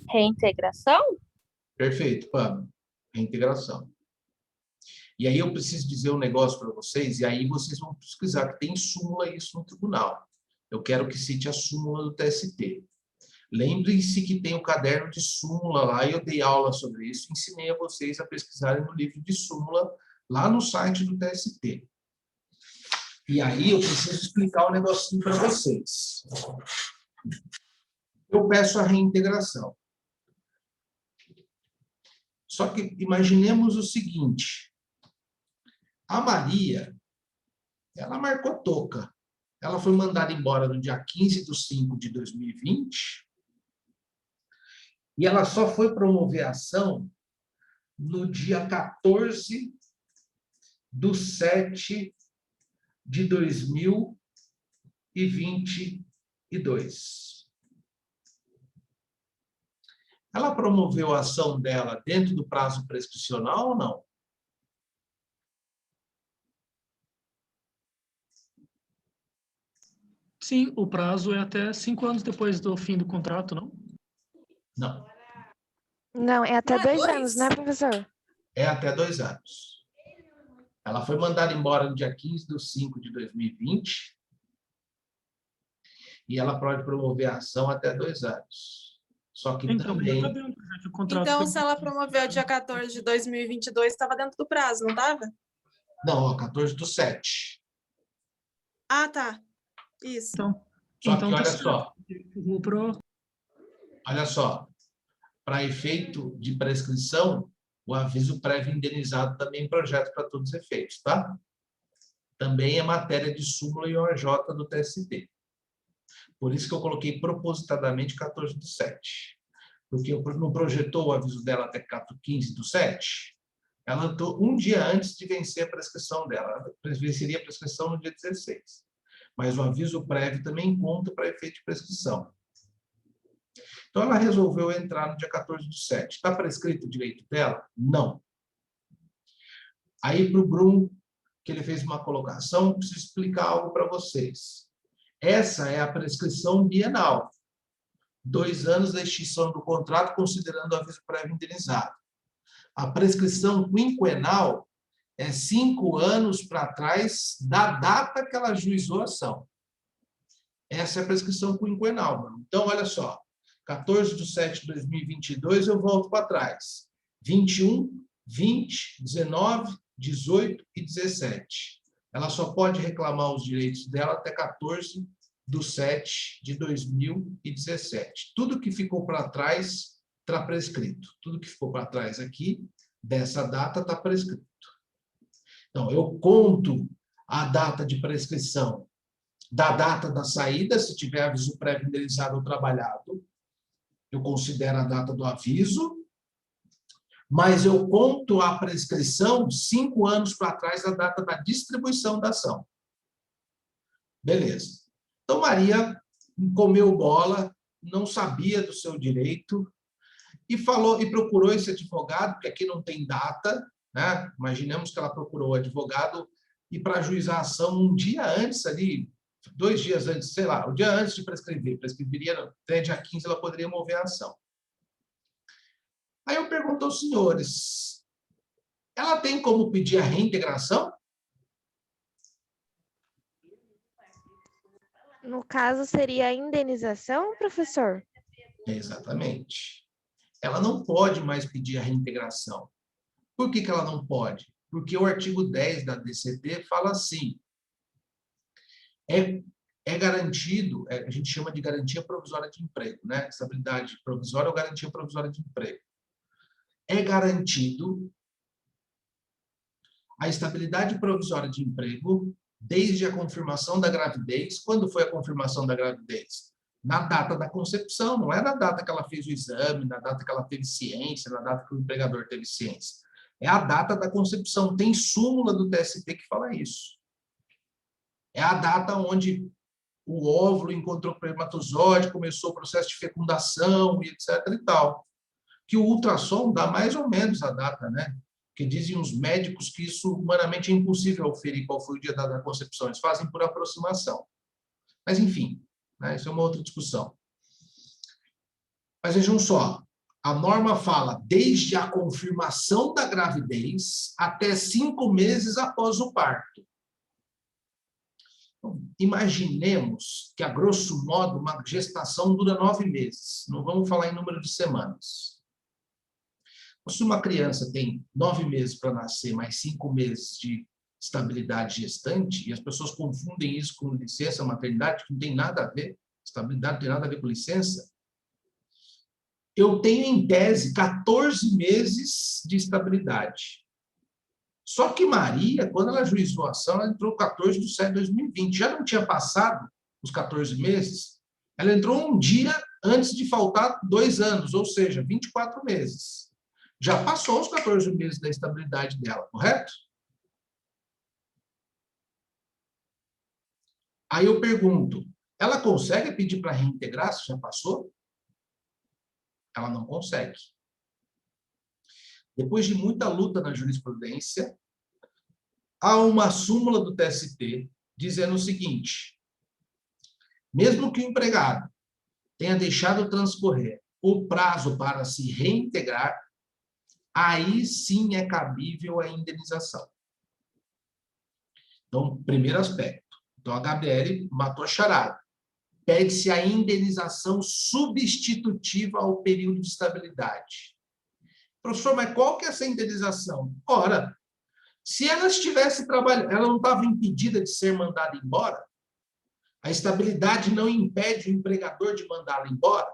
Reintegração? Perfeito, Pablo. Reintegração. E aí eu preciso dizer um negócio para vocês, e aí vocês vão pesquisar, que tem súmula isso no tribunal. Eu quero que cite a súmula do TST. Lembrem-se que tem o caderno de súmula lá, e eu dei aula sobre isso, ensinei a vocês a pesquisarem no livro de súmula, lá no site do TST. E aí eu preciso explicar um negocinho para vocês. Eu peço a reintegração. Só que imaginemos o seguinte. A Maria, ela marcou toca. Ela foi mandada embora no dia 15/5/2020 e ela só foi promover a ação no dia 14/7/2022. Ela promoveu a ação dela dentro do prazo prescricional ou não? Sim, o prazo é até 5 anos depois do fim do contrato, não? Não. Não, é até Não é 2 dois? anos, né, professor? É até 2 anos. Ela foi mandada embora no dia 15/5/2020 e ela pode promover a ação até 2 anos. Só que Então, também... tá dentro, já que o contrato Então, foi- se ela promoveu dia 14 de 2022, estava dentro do prazo, não estava? Não, ó, 14/7. Ah, tá. Isso. Só que Então tá olha certo. só, Vou pro... olha só. Para efeito de prescrição, o aviso prévio indenizado também é projeto para todos os efeitos, tá? Também é matéria de súmula e OJ do TST. Por isso que eu coloquei propositadamente 14/7. Porque não projetou o aviso dela até 15/7? Ela entrou um dia antes de vencer a prescrição dela. Ela venceria a prescrição no dia 16. Mas o aviso prévio também conta para efeito de prescrição. Então, ela resolveu entrar no dia 14/7. Está prescrito o direito dela? Não. Aí, para o Brum, que ele fez uma colocação, preciso explicar algo para vocês. Essa é a prescrição bienal. 2 anos da extinção do contrato, considerando o aviso prévio indenizado. A prescrição quinquenal é 5 anos para trás da data que ela ajuizou a ação. Essa é a prescrição quinquenal, Bruno. Então, olha só. 14/7/2022, eu volto para trás. 21, 20, 19, 18 e 17. Ela só pode reclamar os direitos dela até 14/7/2017. Tudo que ficou para trás está prescrito. Tudo que ficou para trás aqui, dessa data, está prescrito. Então, eu conto a data de prescrição da data da saída, se tiver aviso prévio indenizado ou trabalhado, eu considero a data do aviso, mas eu conto a prescrição 5 anos para trás da data da distribuição da ação. Beleza. Então, Maria comeu bola, não sabia do seu direito, e falou e procurou esse advogado, porque aqui não tem data, né? Imaginemos que ela procurou o advogado e para ajuizar a ação um dia antes ali, 2 dias antes, sei lá, o dia antes de prescrever, prescreveria até dia 15, ela poderia mover a ação. Aí eu pergunto aos senhores, ela tem como pedir a reintegração? No caso, seria a indenização, professor? Exatamente. Ela não pode mais pedir a reintegração. Por que ela não pode? Porque o artigo 10 da DCT fala assim, é garantido, a gente chama de garantia provisória de emprego, né? Estabilidade provisória ou garantia provisória de emprego. É garantido a estabilidade provisória de emprego desde a confirmação da gravidez. Quando foi a confirmação da gravidez? Na data da concepção, não é na data que ela fez o exame, na data que ela teve ciência, na data que o empregador teve ciência. É a data da concepção. Tem súmula do TST que fala isso. É a data onde o óvulo encontrou o espermatozoide, começou o processo de fecundação e etc. e tal. Que o ultrassom dá mais ou menos a data, né? Porque dizem os médicos que isso humanamente é impossível auferir qual foi o dia da concepção. Eles fazem por aproximação. Mas, enfim, né? Isso é uma outra discussão. Mas vejam só, a norma fala desde a confirmação da gravidez até 5 meses após o parto. Então, imaginemos que, a grosso modo, uma gestação dura 9 meses. Não vamos falar em número de semanas. Se uma criança tem 9 meses para nascer, mais 5 meses de estabilidade gestante, e as pessoas confundem isso com licença maternidade, que não tem nada a ver, estabilidade não tem nada a ver com licença, eu tenho, em tese, 14 meses de estabilidade. Só que Maria, quando ela ajuizou a ação, ela entrou 14/7/2020. Já não tinha passado os 14 meses? Ela entrou um dia antes de faltar 2 anos, ou seja, 24 meses. Já passou os 14 meses da estabilidade dela, correto? Aí eu pergunto, ela consegue pedir para reintegrar se já passou? Ela não consegue. Depois de muita luta na jurisprudência, há uma súmula do TST dizendo o seguinte: mesmo que o empregado tenha deixado transcorrer o prazo para se reintegrar, aí sim é cabível a indenização. Então, primeiro aspecto. Então, a Gabriele matou a charada. Pede-se a indenização substitutiva ao período de estabilidade. Professor, mas qual que é essa indenização? Ora, se ela estivesse trabalhando, ela não estava impedida de ser mandada embora? A estabilidade não impede o empregador de mandá-la embora?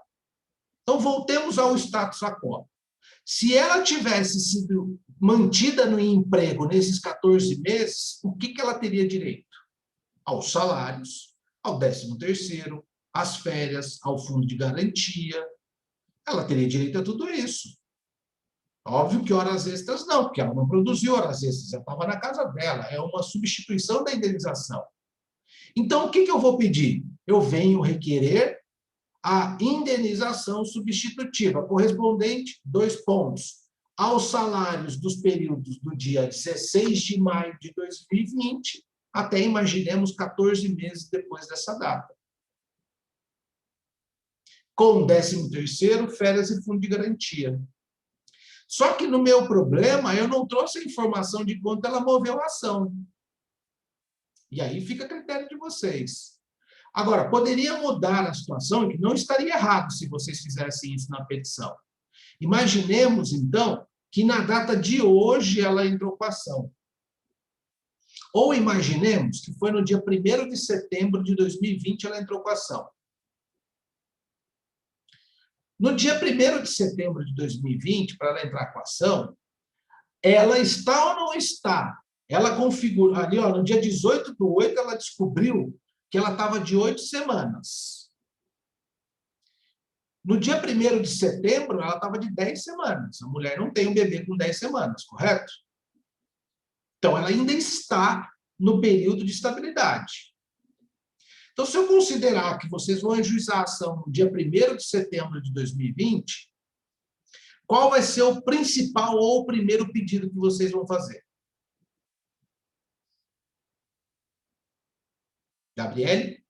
Então, voltemos ao status quo. Se ela tivesse sido mantida no emprego nesses 14 meses, o que ela teria direito? Aos salários, ao 13º, às férias, ao fundo de garantia. Ela teria direito a tudo isso. Óbvio que horas extras não, porque ela não produziu horas extras, ela estava na casa dela, é uma substituição da indenização. Então, o que eu vou pedir? Eu venho requerer a indenização substitutiva, correspondente, 2 pontos, aos salários dos períodos do dia 16 de maio de 2020 até, imaginemos, 14 meses depois dessa data. Com 13º, férias e fundo de garantia. Só que no meu problema, eu não trouxe a informação de quanto ela moveu a ação. E aí fica a critério de vocês. Agora, poderia mudar a situação, que não estaria errado se vocês fizessem isso na petição. Imaginemos, então, que na data de hoje ela entrou com a ação. Ou imaginemos que foi no dia 1º de setembro de 2020 ela entrou com a ação. No dia 1º de setembro de 2020, para ela entrar com a ação, ela está ou não está? Ela configura, ali, ó, no dia 18/8, ela descobriu que ela estava de 8 semanas. No dia 1º de setembro, ela estava de 10 semanas. A mulher não tem um bebê com 10 semanas, correto? Então, ela ainda está no período de estabilidade. Então, se eu considerar que vocês vão ajuizar a ação no dia 1º de setembro de 2020, qual vai ser o principal ou o primeiro pedido que vocês vão fazer? Gabriele?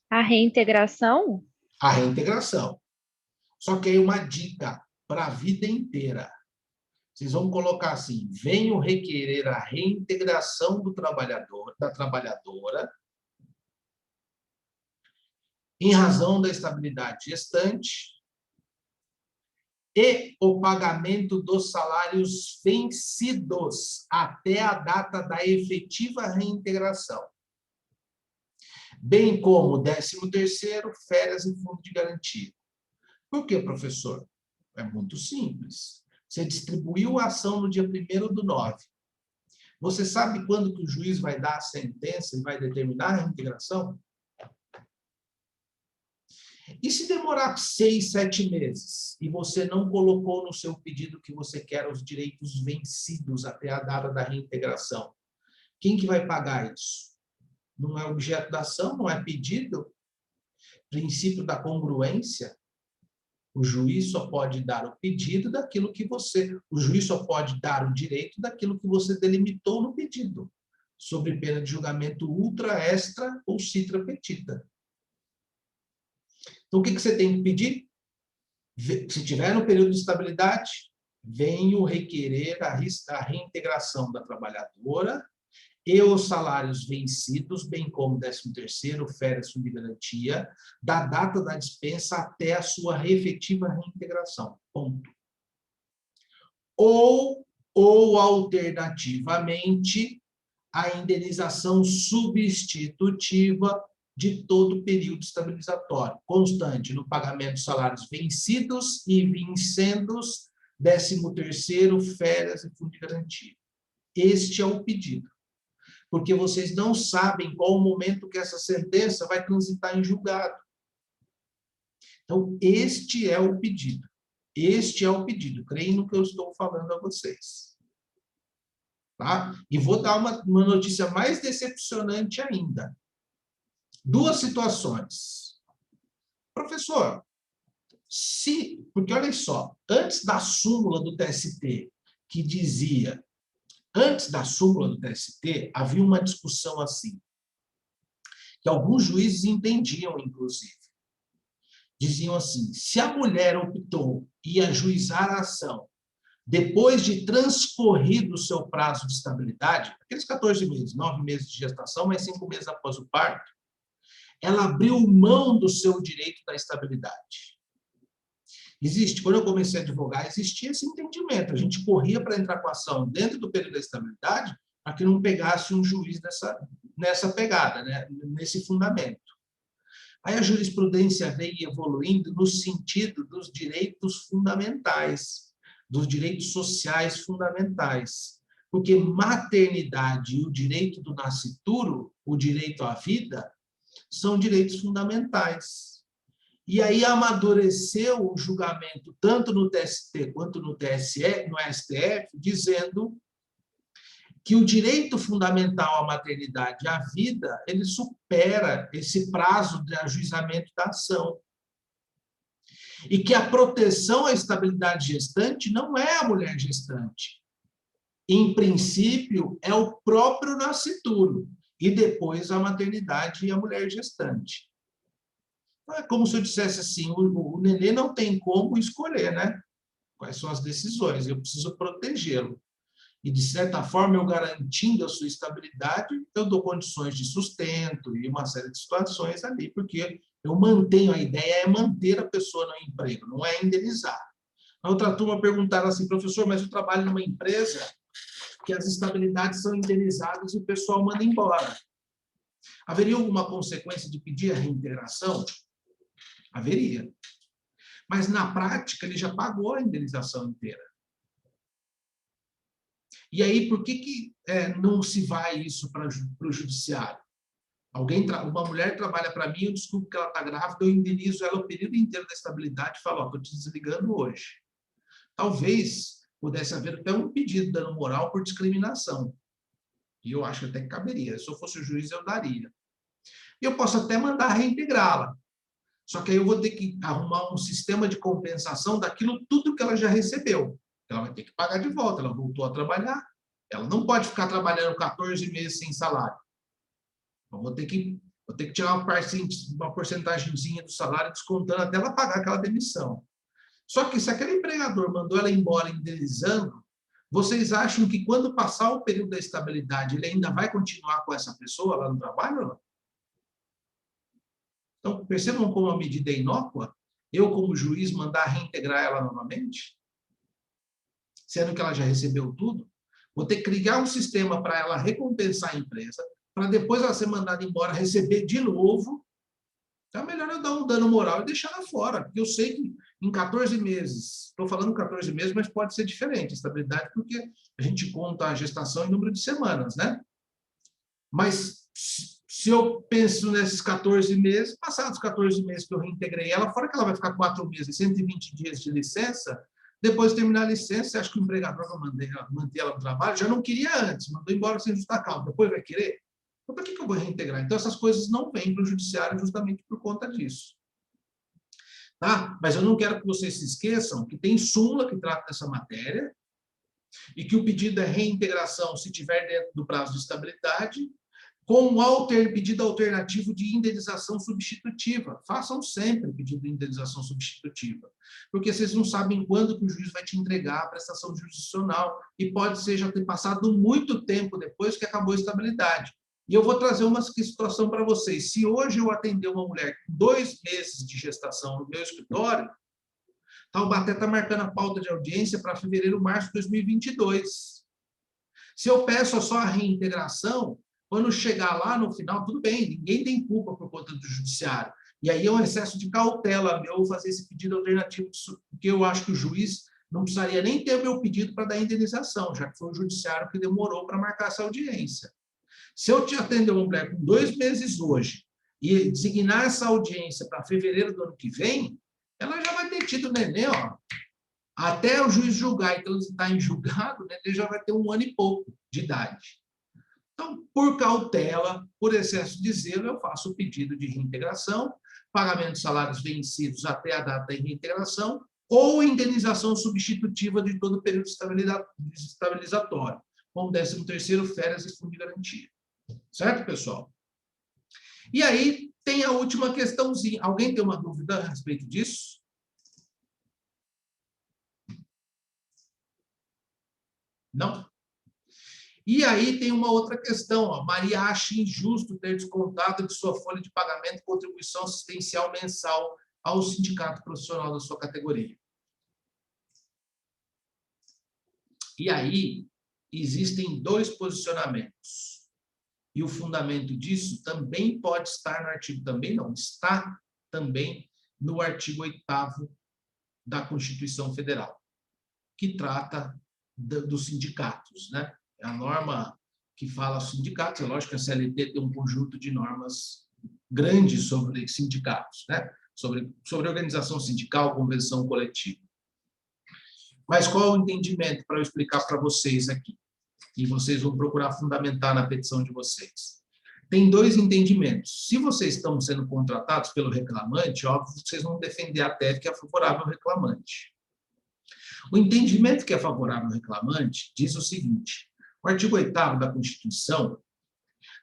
A reintegração? A reintegração. Só que aí uma dica para a vida inteira. Vocês vão colocar assim: venho requerer a reintegração do trabalhador, da trabalhadora, em razão da estabilidade gestante, e o pagamento dos salários vencidos até a data da efetiva reintegração, bem como 13º, férias e fundo de garantia. Por quê, professor? É muito simples. Você distribuiu a ação no dia 1º/9. Você sabe quando que o juiz vai dar a sentença e vai determinar a reintegração? E se demorar 6, 7 meses e você não colocou no seu pedido que você quer os direitos vencidos até a data da reintegração? Quem que vai pagar isso? Não é objeto da ação, não é pedido? Princípio da congruência. O juiz só pode dar o pedido daquilo que você... O juiz só pode dar o direito daquilo que você delimitou no pedido, sob pena de julgamento ultra, extra ou citra petita. Então, o que você tem que pedir? Se tiver no período de estabilidade, venho requerer a reintegração da trabalhadora e os salários vencidos, bem como 13º, férias, fundo de garantia, da data da dispensa até a sua efetiva reintegração. Ponto. Ou alternativamente, a indenização substitutiva de todo o período estabilizatório, constante no pagamento de salários vencidos e vincendos, 13º, férias e fundo de garantia. Este é o pedido. Porque vocês não sabem qual o momento que essa sentença vai transitar em julgado. Então, este é o pedido. Este é o pedido. Creem no que eu estou falando a vocês. Tá? E vou dar uma notícia mais decepcionante ainda. 2 situações. Professor, porque olha só, antes da súmula do TST, que dizia... Antes da súmula do TST, havia uma discussão assim, que alguns juízes entendiam, inclusive. Diziam assim, se a mulher optou em ajuizar a ação depois de transcorrido o seu prazo de estabilidade, aqueles 14 meses, 9 meses de gestação, mas 5 meses após o parto, ela abriu mão do seu direito da estabilidade. Quando eu comecei a advogar, existia esse entendimento. A gente corria para entrar com a ação dentro do período da estabilidade para que não pegasse um juiz nessa pegada, né? Nesse fundamento. Aí a jurisprudência veio evoluindo no sentido dos direitos fundamentais, dos direitos sociais fundamentais. Porque maternidade e o direito do nascituro, o direito à vida, são direitos fundamentais. E aí amadureceu o julgamento, tanto no TST quanto no TSE, no STF, dizendo que o direito fundamental à maternidade e à vida, ele supera esse prazo de ajuizamento da ação. E que a proteção à estabilidade gestante não é a mulher gestante. Em princípio, é o próprio nascituro, e depois a maternidade e a mulher gestante. É como se eu dissesse assim, o nenê não tem como escolher, né? Quais são as decisões, eu preciso protegê-lo. E, de certa forma, eu garantindo a sua estabilidade, eu dou condições de sustento e uma série de situações ali, porque eu mantenho, a ideia é manter a pessoa no emprego, não é indenizar. A outra turma perguntaram assim, professor, mas eu trabalho numa empresa que as estabilidades são indenizadas e o pessoal manda embora. Haveria alguma consequência de pedir a reintegração? Haveria. Mas, na prática, ele já pagou a indenização inteira. E aí, por que não se vai isso para o judiciário? Uma mulher trabalha para mim, eu descubro que ela está grávida, eu indenizo ela o período inteiro da estabilidade e falo, estou te desligando hoje. Talvez pudesse haver até um pedido de dano moral por discriminação. E eu acho até que caberia. Se eu fosse o juiz, eu daria. E eu posso até mandar reintegrá-la. Só que aí eu vou ter que arrumar um sistema de compensação daquilo tudo que ela já recebeu. Ela vai ter que pagar de volta, ela voltou a trabalhar. Ela não pode ficar trabalhando 14 meses sem salário. Eu vou ter que tirar uma porcentagemzinha do salário, descontando até ela pagar aquela demissão. Só que se aquele empregador mandou ela embora indenizando, vocês acham que quando passar o período da estabilidade, ele ainda vai continuar com essa pessoa lá no trabalho ou não? Então, percebam como a medida é inócua? eu, como juiz, mandar reintegrar ela novamente? Sendo que ela já recebeu tudo? Vou ter que criar um sistema para ela recompensar a empresa, para depois ela ser mandada embora, receber de novo. Então, é melhor eu dar um dano moral e deixar ela fora, porque eu sei que em 14 meses, estou falando 14 meses, mas pode ser diferente, estabilidade, porque a gente conta a gestação em número de semanas, né? Mas se eu penso nesses 14 meses, passados 14 meses que eu reintegrei ela, fora que ela vai ficar 4 meses, 120 dias de licença, depois de terminar a licença, você acha que o empregador vai manter ela no trabalho? Já não queria antes, mandou embora sem justa causa, depois vai querer? Então, para que eu vou reintegrar? Então, essas coisas não vêm para o judiciário justamente por conta disso. Tá? Mas eu não quero que vocês se esqueçam que tem súmula que trata dessa matéria e que o pedido é reintegração se tiver dentro do prazo de estabilidade, com um pedido alternativo de indenização substitutiva. Façam sempre pedido de indenização substitutiva, porque vocês não sabem quando que o juiz vai te entregar a prestação jurisdicional e pode ser já ter passado muito tempo depois que acabou a estabilidade. E eu vou trazer uma situação para vocês. Se hoje eu atender uma mulher com 2 meses de gestação no meu escritório, Taubaté está marcando a pauta de audiência para fevereiro, março de 2022. Se eu peço só a reintegração, quando chegar lá no final, tudo bem, ninguém tem culpa por conta do judiciário. E aí é um excesso de cautela meu fazer esse pedido alternativo, porque eu acho que o juiz não precisaria nem ter o meu pedido para dar indenização, já que foi o judiciário que demorou para marcar essa audiência. Se eu te atender uma mulher com 2 meses hoje e designar essa audiência para fevereiro do ano que vem, ela já vai ter tido neném, ó. Até o juiz julgar e transitar em julgado, né, ele já vai ter 1 ano e pouco de idade. Então, por cautela, por excesso de zelo, eu faço o pedido de reintegração, pagamento de salários vencidos até a data de reintegração, ou indenização substitutiva de todo o período estabilizatório, com 13º, férias e fundo de garantia. Certo, pessoal? E aí, tem a última questãozinha. Alguém tem uma dúvida a respeito disso? Não? E aí tem uma outra questão. Ó. Maria acha injusto ter descontado de sua folha de pagamento contribuição assistencial mensal ao sindicato profissional da sua categoria. E aí existem 2 posicionamentos. E o fundamento disso também pode estar no artigo, também não, está também no artigo 8º da Constituição Federal, que trata dos sindicatos, né? É a norma que fala sindicatos, é lógico que a CLT tem um conjunto de normas grandes sobre sindicatos, né? Sobre organização sindical, convenção coletiva. Mas qual é o entendimento para eu explicar para vocês aqui? E vocês vão procurar fundamentar na petição de vocês. Tem 2 entendimentos. Se vocês estão sendo contratados pelo reclamante, óbvio que vocês vão defender a tese que é favorável ao reclamante. O entendimento que é favorável ao reclamante diz o seguinte: o artigo 8º da Constituição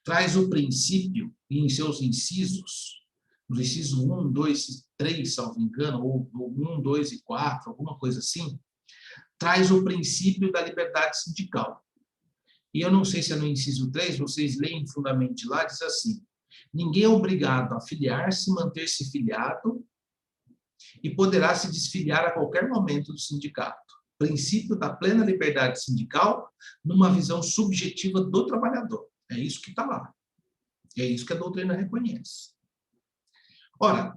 traz o princípio, e em seus incisos, nos incisos 1, 2, 3, salvo engano, ou 1, 2 e 4, alguma coisa assim, traz o princípio da liberdade sindical. E eu não sei se é no inciso 3, vocês leem fundamente lá, diz assim: ninguém é obrigado a filiar-se, manter-se filiado e poderá se desfiliar a qualquer momento do sindicato. Princípio da plena liberdade sindical numa visão subjetiva do trabalhador. É isso que está lá. É isso que a doutrina reconhece. Ora,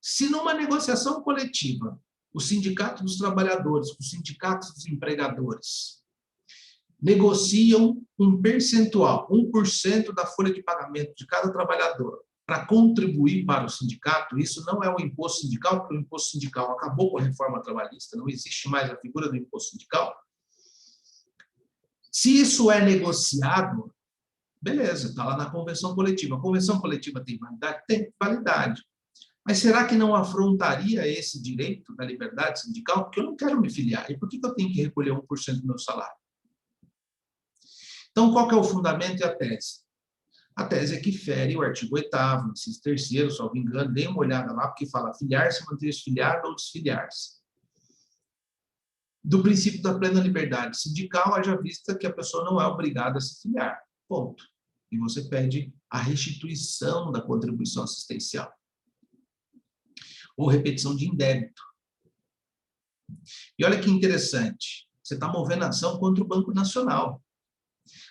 se numa negociação coletiva, o sindicato dos trabalhadores, os sindicatos dos empregadores, negociam um percentual, 1% da folha de pagamento de cada trabalhador para contribuir para o sindicato, isso não é um imposto sindical, porque o imposto sindical acabou com a reforma trabalhista, não existe mais a figura do imposto sindical. Se isso é negociado, beleza, está lá na convenção coletiva. A convenção coletiva tem validade? Tem validade. Mas será que não afrontaria esse direito da liberdade sindical? Porque eu não quero me filiar. E por que eu tenho que recolher 1% do meu salário? Então, qual que é o fundamento e a tese? A tese é que fere o artigo 8º, inciso 3º, salvo engano, dê uma olhada lá, porque fala filiar-se, manter-se filiado ou desfiliar-se. Do princípio da plena liberdade sindical, haja vista que a pessoa não é obrigada a se filiar. Ponto. E você pede a restituição da contribuição assistencial. ou repetição de indébito. E olha que interessante, você está movendo ação contra o Banco Nacional.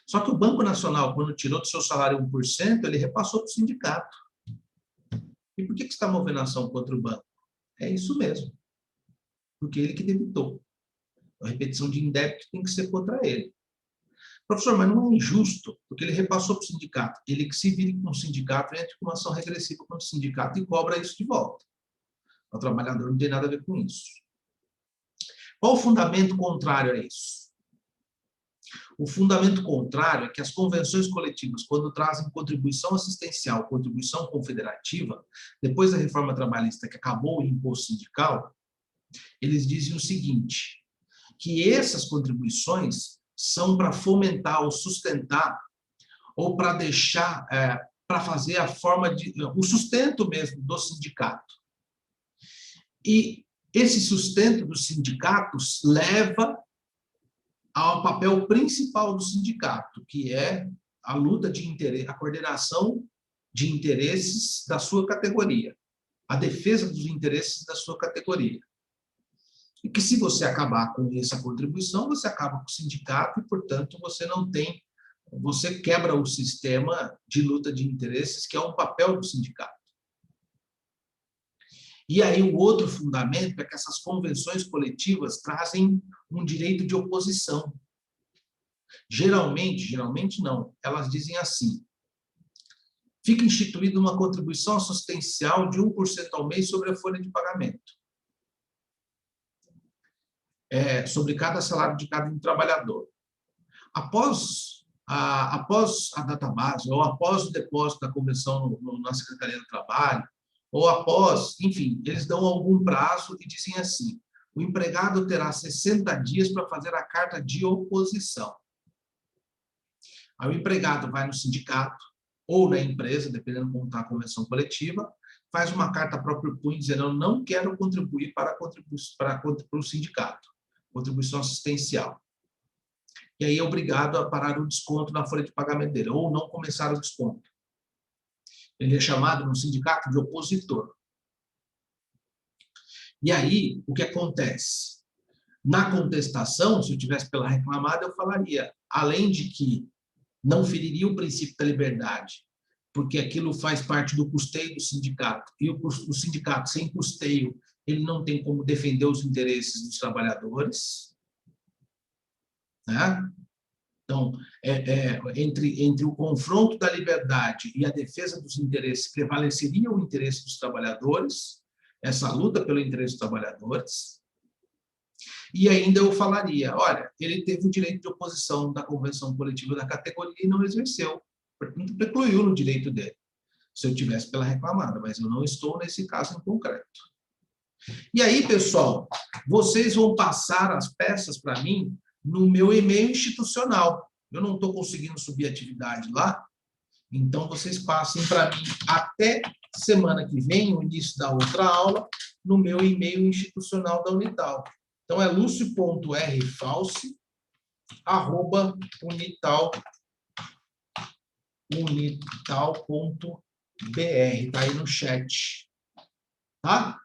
Só que o Banco Nacional, quando tirou do seu salário 1%, ele repassou para o sindicato. E por que você está movendo ação contra o banco? É isso mesmo. Porque ele que debitou. A repetição de indébito tem que ser contra ele. Professor, mas não é injusto, porque ele repassou para o sindicato. Ele que se vire com o sindicato, entra com uma ação regressiva contra o sindicato e cobra isso de volta. O trabalhador não tem nada a ver com isso. Qual o fundamento contrário a isso? O fundamento contrário é que as convenções coletivas, quando trazem contribuição assistencial, contribuição confederativa, depois da reforma trabalhista que acabou o imposto sindical, eles dizem o seguinte, que essas contribuições são para fomentar ou sustentar, ou para deixar, para fazer a forma de, o sustento mesmo do sindicato. E esse sustento dos sindicatos leva ao papel principal do sindicato, que é a luta de interesse, a coordenação de interesses da sua categoria, a defesa dos interesses da sua categoria. E que se você acabar com essa contribuição, você acaba com o sindicato e, portanto, você quebra o sistema de luta de interesses, que é um papel do sindicato. E aí o outro fundamento é que essas convenções coletivas trazem um direito de oposição. Geralmente não, elas dizem assim, fica instituída uma contribuição assistencial de 1% ao mês sobre a folha de pagamento. Sobre cada salário de cada trabalhador. Após a database, ou após o depósito da convenção na Secretaria do Trabalho, ou após, enfim, eles dão algum prazo e dizem assim, o empregado terá 60 dias para fazer a carta de oposição. Aí o empregado vai no sindicato ou na empresa, dependendo de como está a convenção coletiva, faz uma carta próprio punho dizendo eu não quero contribuir para o sindicato, contribuição assistencial. E aí é obrigado a parar o desconto na folha de pagamento dele, ou não começar o desconto. Ele é chamado no sindicato de opositor. E aí, o que acontece? Na contestação, se eu tivesse pela reclamada, eu falaria, além de que não feriria o princípio da liberdade, porque aquilo faz parte do custeio do sindicato, e o sindicato sem custeio, ele não tem como defender os interesses dos trabalhadores, né? Então, entre o confronto da liberdade e a defesa dos interesses, prevaleceria o interesse dos trabalhadores, essa luta pelo interesse dos trabalhadores, e ainda eu falaria, olha, ele teve o direito de oposição da convenção coletiva da categoria e não exerceu, portanto, precluiu no direito dele, se eu tivesse pela reclamada, mas eu não estou nesse caso em concreto. E aí, pessoal, vocês vão passar as peças para mim no meu e-mail institucional. Eu não estou conseguindo subir a atividade lá, então vocês passem para mim até semana que vem, o início da outra aula, no meu e-mail institucional da Unital. Então, é lucio.rfalci@unital.br, está aí no chat. Tá?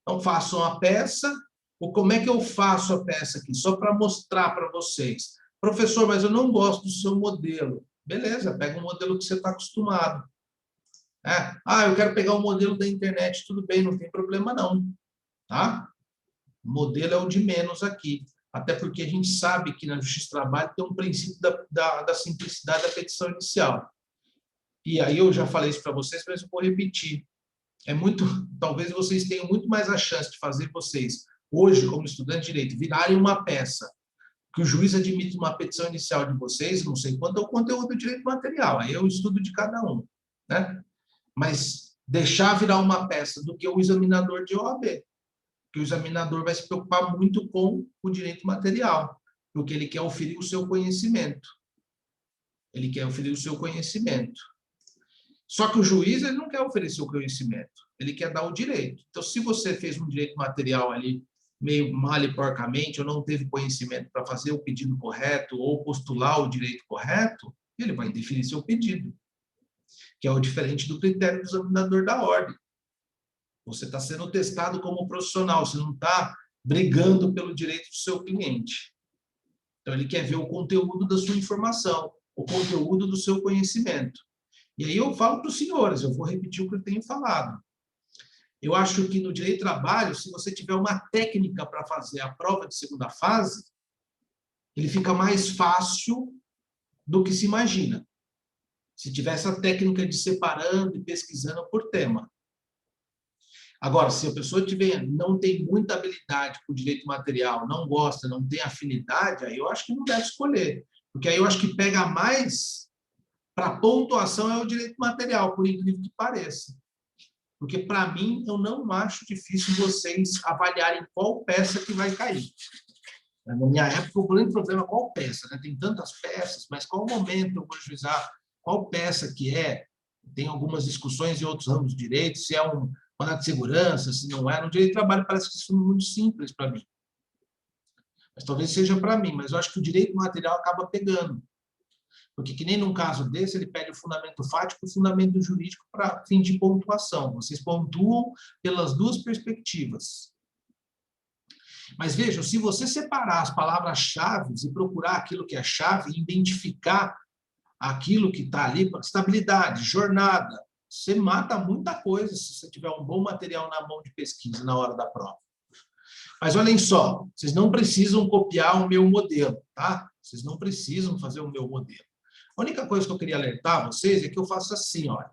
Então, façam a peça. Como é que eu faço a peça aqui? Só para mostrar para vocês. Professor, mas eu não gosto do seu modelo. Beleza, pega um modelo que você está acostumado. Eu quero pegar o modelo da internet, tudo bem, não tem problema não. Tá? O modelo é o de menos aqui. Até porque a gente sabe que na Justiça do Trabalho tem um princípio da simplicidade da petição inicial. E aí eu já falei isso para vocês, mas eu vou repetir. Talvez vocês tenham muito mais a chance de fazer vocês, hoje, como estudante de direito, virarem uma peça que o juiz admite uma petição inicial de vocês, não sei quanto é o conteúdo do direito material, aí é o estudo de cada um, né? Mas deixar virar uma peça do que o examinador de OAB, que o examinador vai se preocupar muito com o direito material, porque ele quer oferir o seu conhecimento. Ele quer oferir o seu conhecimento. Só que o juiz ele não quer oferecer o conhecimento, ele quer dar o direito. Então, se você fez um direito material ali, meio mal e porcamente, ou não teve conhecimento para fazer o pedido correto, ou postular o direito correto, ele vai indeferir seu pedido, que é o diferente do critério do examinador da ordem. Você está sendo testado como profissional, você não está brigando pelo direito do seu cliente. Então, ele quer ver o conteúdo da sua informação, o conteúdo do seu conhecimento. E aí eu falo para os senhores, eu vou repetir o que eu tenho falado. Eu acho que no direito do trabalho, se você tiver uma técnica para fazer a prova de segunda fase, ele fica mais fácil do que se imagina. Se tiver essa técnica de separando e pesquisando por tema. Agora, se a pessoa não tem muita habilidade com o direito material, não gosta, não tem afinidade, aí eu acho que não deve escolher. Porque aí eu acho que pega mais para pontuação é o direito material, por incrível que pareça. Porque, para mim, eu não acho difícil vocês avaliarem qual peça que vai cair. Na minha época, o grande problema é qual peça, né? Tem tantas peças, mas qual momento eu vou juizar qual peça que é? Tem algumas discussões em outros ramos de direito, se é um mandado de segurança, se não é. No direito do trabalho parece que isso é muito simples para mim. Mas talvez seja para mim, mas eu acho que o direito material acaba pegando. Porque, que nem num caso desse, ele pede o fundamento fático e o fundamento jurídico para fim de pontuação. Vocês pontuam pelas duas perspectivas. Mas vejam, se você separar as palavras-chave e procurar aquilo que é chave, identificar aquilo que está ali, estabilidade, jornada, você mata muita coisa se você tiver um bom material na mão de pesquisa na hora da prova. Mas olhem só, vocês não precisam copiar o meu modelo, tá? Vocês não precisam fazer o meu modelo. A única coisa que eu queria alertar vocês é que eu faço assim, olha.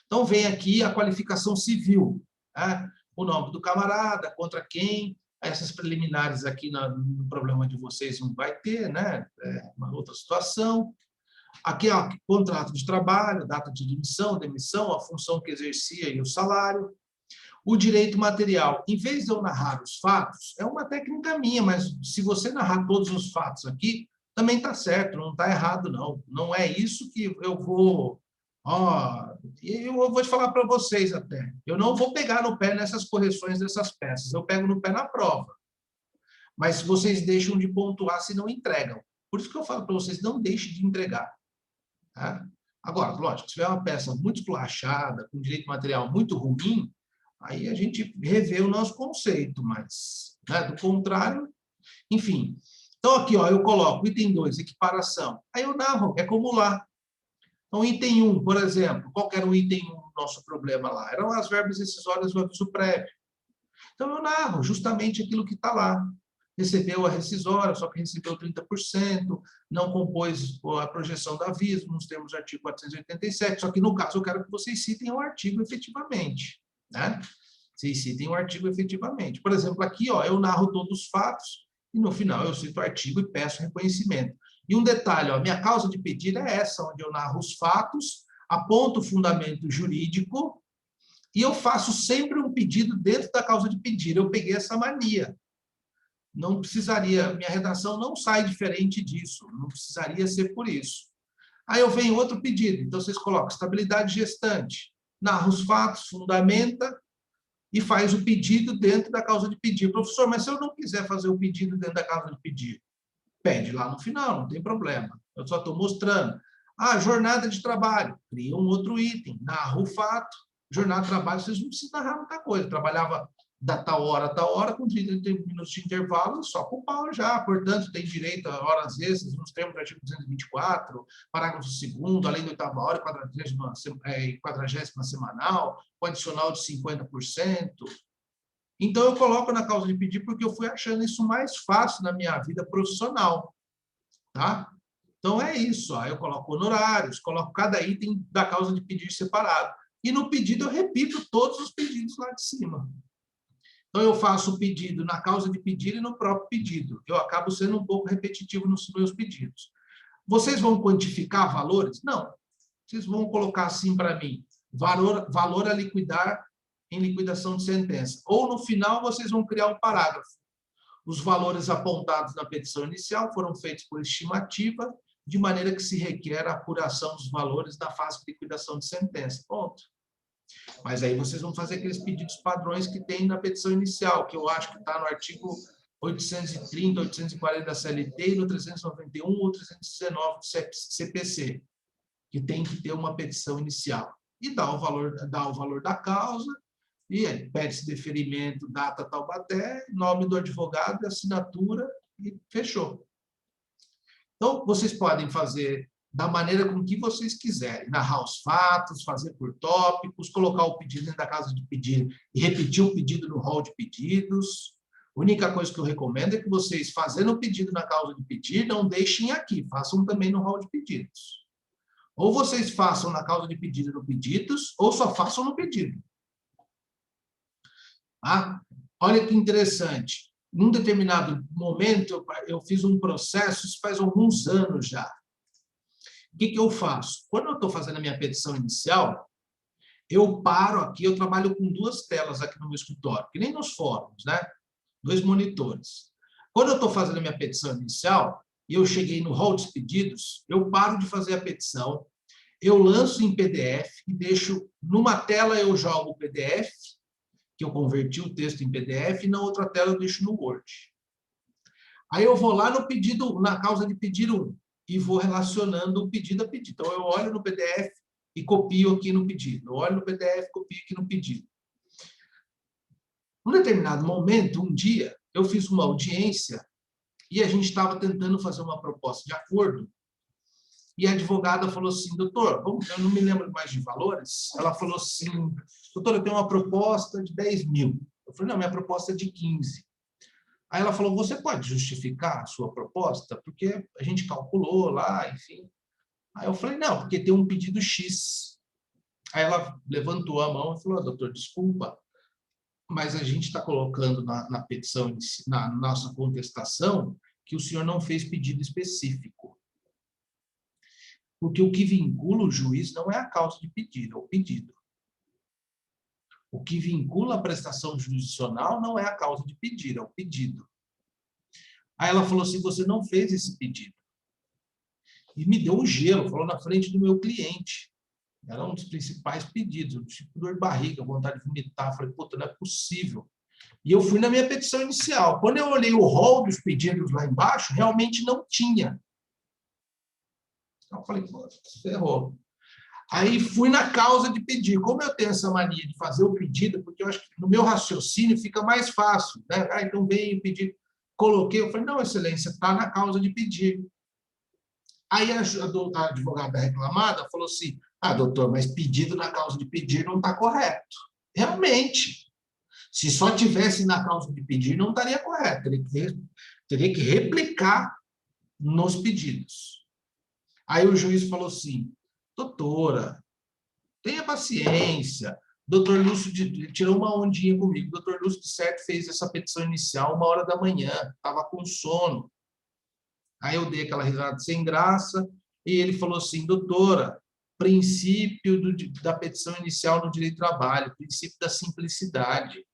Então, vem aqui a qualificação civil, tá? O nome do camarada, contra quem, essas preliminares aqui no problema de vocês não vai ter, né? É uma outra situação. Aqui, ó, contrato de trabalho, data de demissão, a função que exercia e o salário. O direito material, em vez de eu narrar os fatos, é uma técnica minha, mas se você narrar todos os fatos aqui, também está certo, não está errado, não. Não é isso que eu vou... eu vou te falar para vocês até. Eu não vou pegar no pé nessas correções dessas peças, eu pego no pé na prova. Mas vocês deixam de pontuar se não entregam. Por isso que eu falo para vocês, não deixem de entregar. Tá? Agora, lógico, se tiver uma peça muito esculachada, com direito material muito ruim, aí a gente revê o nosso conceito, mas, né, do contrário, enfim. Então, aqui, ó, eu coloco item 2, equiparação. Aí eu narro, é como lá. Então, item 1, por exemplo, qual que era o item 1 do nosso problema lá? Eram as verbas decisórias do aviso prévio. Então, eu narro justamente aquilo que está lá. Recebeu a rescisória, só que recebeu 30%, não compôs a projeção do aviso, nos termos do artigo 487, só que, no caso, eu quero que vocês citem o artigo efetivamente. Né? Vocês citem o artigo efetivamente. Por exemplo, aqui, ó, eu narro todos os fatos e, no final, eu cito o artigo e peço reconhecimento. E um detalhe, ó, minha causa de pedido é essa, onde eu narro os fatos, aponto o fundamento jurídico e eu faço sempre um pedido dentro da causa de pedido. Eu peguei essa mania. Não precisaria, minha redação não sai diferente disso, não precisaria ser por isso. Aí eu venho outro pedido, então vocês colocam estabilidade gestante, narra os fatos, fundamenta e faz o pedido dentro da causa de pedido. Professor, mas se eu não quiser fazer o pedido dentro da causa de pedido, pede lá no final, não tem problema. Eu só estou mostrando. Jornada de trabalho, cria um outro item, narra o fato, jornada de trabalho, vocês não precisam narrar muita coisa, trabalhava da tal hora, com 30 minutos de intervalo, só com o pau já. Portanto, tem direito a horas extras, nos termos do artigo 224, parágrafo 2º, além da 8ª hora e 40ª semanal, com adicional de 50%. Então, eu coloco na causa de pedir porque eu fui achando isso mais fácil na minha vida profissional. Tá? Então, é isso. Aí eu coloco honorários, coloco cada item da causa de pedir separado. E no pedido eu repito todos os pedidos lá de cima. Então, eu faço o pedido na causa de pedir e no próprio pedido. Eu acabo sendo um pouco repetitivo nos meus pedidos. Vocês vão quantificar valores? Não. Vocês vão colocar assim para mim, valor a liquidar em liquidação de sentença. Ou, no final, vocês vão criar um parágrafo. Os valores apontados na petição inicial foram feitos por estimativa, de maneira que se requer a apuração dos valores da fase de liquidação de sentença. Ponto. Mas aí vocês vão fazer aqueles pedidos padrões que tem na petição inicial, que eu acho que está no artigo 830, 840 da CLT e no 391 ou 319 do CPC, que tem que ter uma petição inicial. E dá o valor da causa E aí pede-se deferimento, data Taubaté, nome do advogado, assinatura e fechou. Então, vocês podem fazer da maneira com que vocês quiserem, narrar os fatos, fazer por tópicos, colocar o pedido dentro da casa de pedido e repetir o pedido no rol de pedidos. A única coisa que eu recomendo é que vocês, fazendo o pedido na causa de pedido, não deixem aqui, façam também no rol de pedidos. Ou vocês façam na causa de pedido no pedidos, ou só façam no pedido. Ah, olha que interessante. Num determinado momento, eu fiz um processo, isso faz alguns anos já. O que eu faço? Quando eu estou fazendo a minha petição inicial, eu paro aqui, eu trabalho com 2 telas aqui no meu escritório, que nem nos fóruns, né? 2 monitores. Quando eu estou fazendo a minha petição inicial, e eu cheguei no rol dos pedidos, eu paro de fazer a petição, eu lanço em PDF e deixo, numa tela eu jogo o PDF, que eu converti o texto em PDF, e na outra tela eu deixo no Word. Aí eu vou lá no pedido, na causa de pedido 1, e vou relacionando o pedido a pedido. Então, eu olho no PDF e copio aqui no pedido. Eu olho no PDF e copio aqui no pedido. Num determinado momento, um dia, eu fiz uma audiência e a gente estava tentando fazer uma proposta de acordo. E a advogada falou assim, doutor, eu não me lembro mais de valores. Ela falou assim, doutor, eu tenho uma proposta de 10 mil. Eu falei, não, minha proposta é de 15. Aí ela falou, você pode justificar a sua proposta? Porque a gente calculou lá, enfim. Aí eu falei, não, porque tem um pedido X. Aí ela levantou a mão e falou, doutor, desculpa, mas a gente está colocando na petição, na nossa contestação, que o senhor não fez pedido específico. Porque o que vincula o juiz não é a causa de pedido, é o pedido. O que vincula a prestação jurisdicional não é a causa de pedido, é o pedido. Aí ela falou assim, você não fez esse pedido. E me deu um gelo, falou na frente do meu cliente. Era um dos principais pedidos, um tipo de dor de barriga, vontade de vomitar. Falei, puta, não é possível. E eu fui na minha petição inicial. Quando eu olhei o rol dos pedidos lá embaixo, realmente não tinha. Então eu falei, pô, ferrou. Aí fui na causa de pedir. Como eu tenho essa mania de fazer o pedido, porque eu acho que no meu raciocínio fica mais fácil, né? Ah, então veio pedir, coloquei, eu falei, não, excelência, está na causa de pedir. Aí a advogada reclamada falou assim, ah, doutor, mas pedido na causa de pedir não está correto. Realmente, se só tivesse na causa de pedir, não estaria correto. Teria que replicar nos pedidos. Aí o juiz falou assim, doutora, tenha paciência. Doutor Lúcio tirou uma ondinha comigo. Doutor Lúcio, de certo, fez essa petição inicial 1h da manhã, estava com sono. Aí eu dei aquela risada sem graça e ele falou assim, doutora, princípio da petição inicial no direito do trabalho, princípio da simplicidade.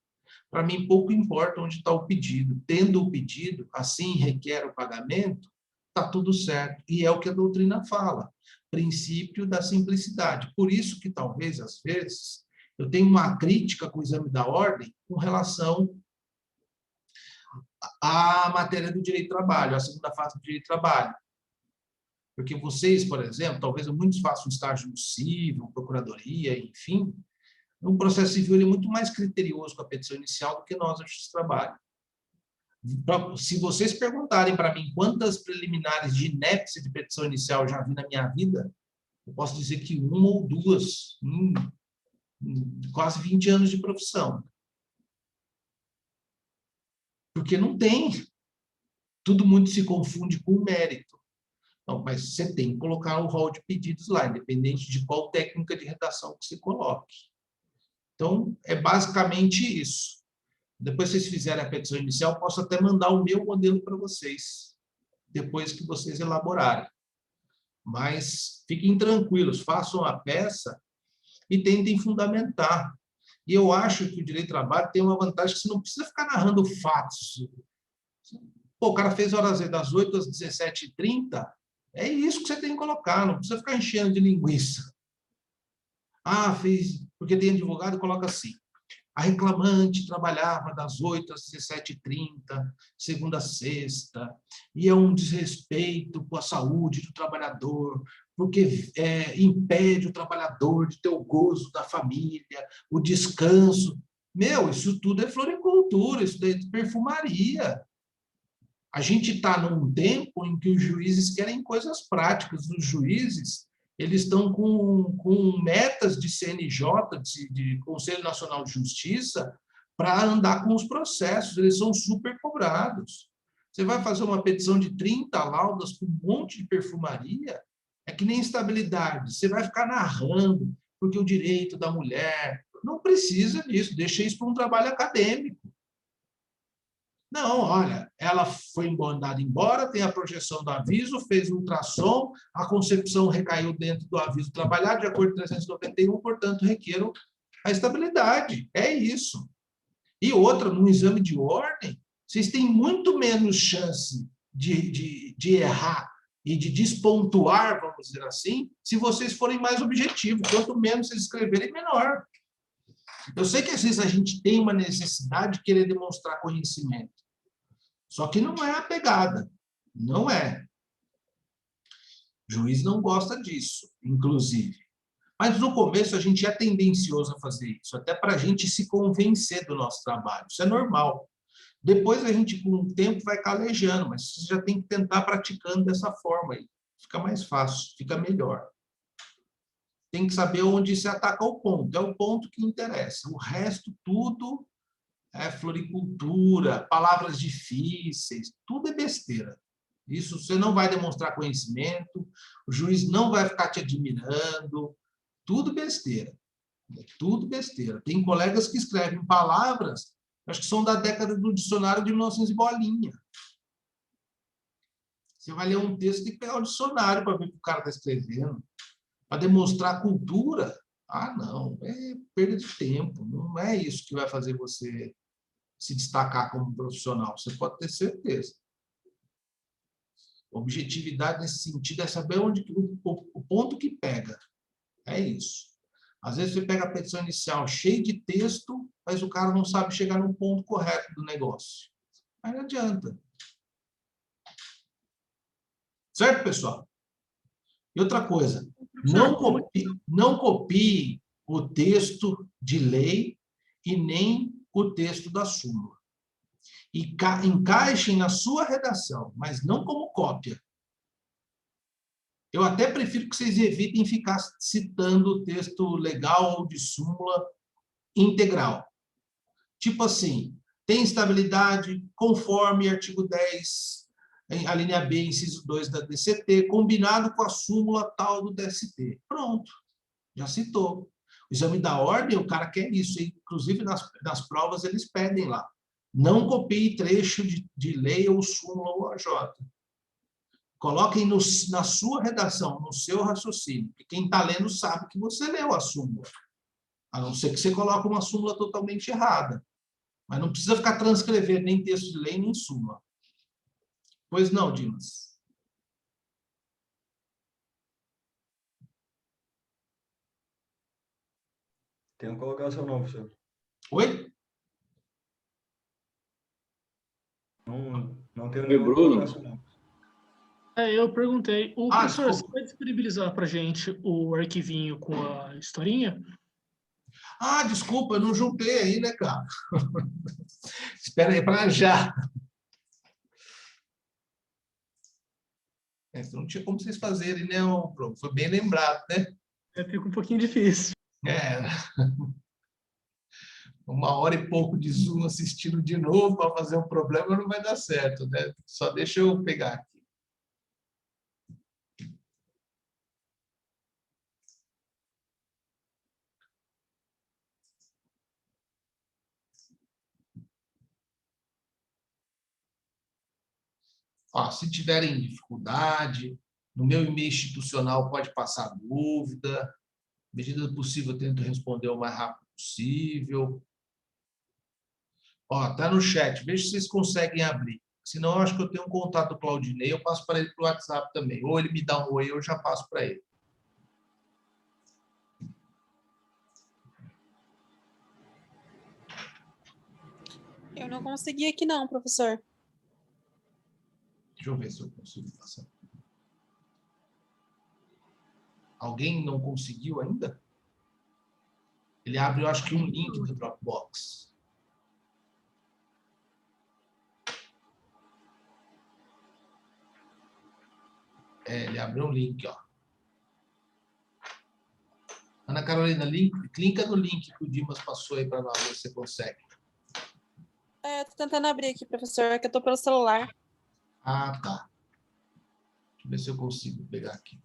Para mim, pouco importa onde está o pedido. Tendo o pedido, assim requer o pagamento, está tudo certo. E é o que a doutrina fala. Princípio da simplicidade. Por isso que, talvez, às vezes, eu tenho uma crítica com o exame da ordem com relação à matéria do direito do trabalho, à segunda fase do direito do trabalho. Porque vocês, por exemplo, talvez muitos façam estágio no civil, procuradoria, enfim, um processo civil ele é muito mais criterioso com a petição inicial do que nós, a Justiça do Trabalho. Se vocês perguntarem para mim quantas preliminares de inépcia de petição inicial eu já vi na minha vida, eu posso dizer que 1 ou 2, em quase 20 anos de profissão. Porque não tem. Tudo muito se confunde com o mérito. Não, mas você tem que colocar o rol de pedidos lá, independente de qual técnica de redação que você coloque. Então, é basicamente isso. Depois, se vocês fizerem a petição inicial, posso até mandar o meu modelo para vocês, depois que vocês elaborarem. Mas fiquem tranquilos, façam a peça e tentem fundamentar. E eu acho que o direito do trabalho tem uma vantagem que você não precisa ficar narrando fatos. Pô, o cara fez horas das 8 às 17h30, é isso que você tem que colocar, não precisa ficar enchendo de linguiça. Ah, fez... Porque tem advogado que coloca assim, a reclamante trabalhava das 8 às 17h30, segunda a sexta, e é um desrespeito com a saúde do trabalhador, porque impede o trabalhador de ter o gozo da família, o descanso. Meu, isso tudo é floricultura, isso daí é perfumaria. A gente está num tempo em que os juízes querem coisas práticas. Os juízes, eles estão com metas de CNJ, de Conselho Nacional de Justiça, para andar com os processos. Eles são super cobrados. Você vai fazer uma petição de 30 laudas com um monte de perfumaria, é que nem estabilidade. Você vai ficar narrando, porque o direito da mulher... Não precisa disso, deixa isso para um trabalho acadêmico. Não, olha, ela foi mandada embora, tem a projeção do aviso, fez ultrassom, a concepção recaiu dentro do aviso trabalhado, de acordo com 391, portanto, requeram a estabilidade. É isso. E outra, no exame de ordem, vocês têm muito menos chance de errar e de despontuar, vamos dizer assim, se vocês forem mais objetivos. Quanto menos vocês escreverem, melhor. Eu sei que às vezes a gente tem uma necessidade de querer demonstrar conhecimento. Só que não é a pegada. Não é. O juiz não gosta disso, inclusive. Mas no começo a gente é tendencioso a fazer isso, até para a gente se convencer do nosso trabalho. Isso é normal. Depois a gente, com o tempo, vai calejando, mas você já tem que tentar praticando dessa forma aí. Fica mais fácil, fica melhor. Tem que saber onde se ataca o ponto. É o ponto que interessa. O resto, tudo é floricultura, palavras difíceis, tudo é besteira. Isso você não vai demonstrar conhecimento, o juiz não vai ficar te admirando, tudo besteira. Tudo besteira. Tem colegas que escrevem palavras, acho que são da década do dicionário de 1900 e bolinha. Você vai ler um texto, tem que pegar o dicionário para ver o que o cara está escrevendo. Para demonstrar cultura, não, é perda de tempo, não é isso que vai fazer você se destacar como profissional, você pode ter certeza. Objetividade nesse sentido é saber onde o ponto que pega, é isso. Às vezes você pega a petição inicial cheia de texto, mas o cara não sabe chegar no ponto correto do negócio. Aí não adianta. Certo, pessoal? E outra coisa, não copie o texto de lei e nem o texto da súmula. E encaixem na sua redação, mas não como cópia. Eu até prefiro que vocês evitem ficar citando o texto legal ou de súmula integral. Tipo assim, tem estabilidade conforme artigo 10, a linha B, inciso 2 da DCT, combinado com a súmula tal do DST. Pronto, já citou. O exame da ordem, o cara quer isso. Inclusive, nas provas, eles pedem lá. Não copie trecho de lei ou súmula ou AJ. Coloquem na sua redação, no seu raciocínio. Porque quem está lendo sabe que você leu a súmula. A não ser que você coloque uma súmula totalmente errada. Mas não precisa ficar transcrevendo nem texto de lei, nem súmula. Pois não, Dimas? Tem uma colocação não, professor. Oi? Não tenho Oi, nenhuma Bruno. colocação não. Eu perguntei, professor, você desculpa. vai disponibilizar para a gente o arquivinho com a historinha? Desculpa, eu não juntei aí, né, cara? Espera aí, para já. Não tinha como vocês fazerem, né, prof? Foi bem lembrado, né? Fica um pouquinho difícil. É. 1 hora e pouco de Zoom assistindo de novo para fazer um problema não vai dar certo, né? Só deixa eu pegar aqui. Se tiverem dificuldade, no meu e-mail institucional pode passar dúvida. Na medida do possível, eu tento responder o mais rápido possível. Tá no chat, veja se vocês conseguem abrir. Senão, eu acho que eu tenho um contato do Claudinei, eu passo para ele pelo WhatsApp também. Ou ele me dá um oi, eu já passo para ele. Eu não consegui aqui não, professor. Deixa eu ver se eu consigo passar. Alguém não conseguiu ainda? Ele abre, eu acho que um link do Dropbox. Ele abriu um link, ó. Ana Carolina, clica no link que o Dimas passou aí para nós, ver se você consegue. Tô tentando abrir aqui, professor, é que eu tô pelo celular. Ah, tá. Deixa eu ver se eu consigo pegar aqui.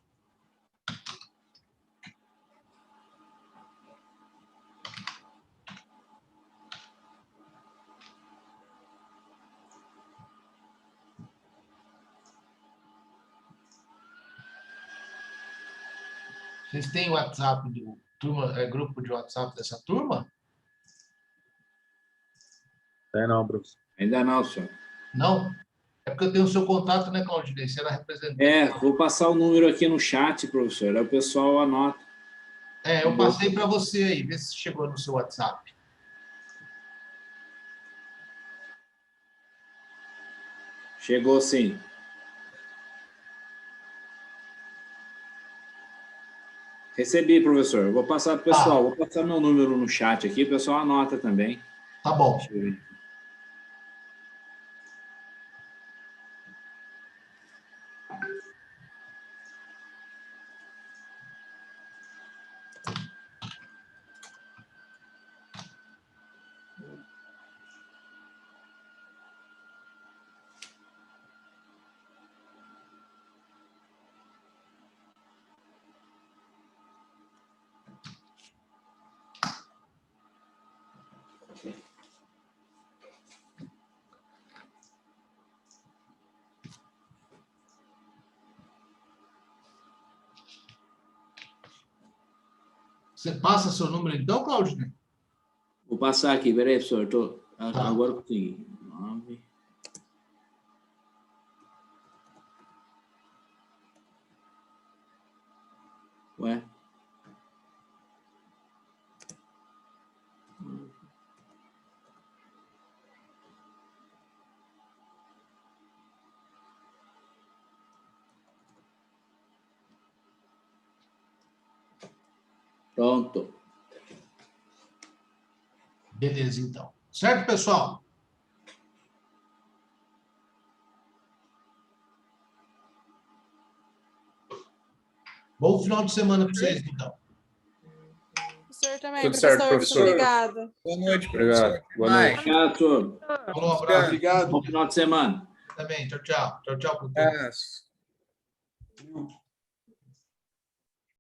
Vocês têm o WhatsApp do grupo de WhatsApp dessa turma? Não, professor. Ainda não, senhor. Não? É porque eu tenho o seu contato, né, Claudinei? Você era representante. Vou passar o número aqui no chat, professor. Aí o pessoal anota. Eu passei para você aí, vê se chegou no seu WhatsApp. Chegou sim. Recebi, professor. Vou passar para o pessoal. Vou passar meu número no chat aqui, o pessoal anota também. Tá bom. Deixa eu ver. Você passa seu número então, Claudinei? Vou passar aqui, peraí, professor. Agora eu consegui. 9. Ué? Pronto. Beleza, então. Certo, pessoal? Bom final de semana para vocês, então. O senhor também, Tudo professor. certo, professor. Obrigada. Boa noite, Obrigado. professor. Boa noite. Obrigado, senhor. Um abraço. Obrigado. Bom final de semana. Também. Tchau, tchau. Tchau, tchau. É.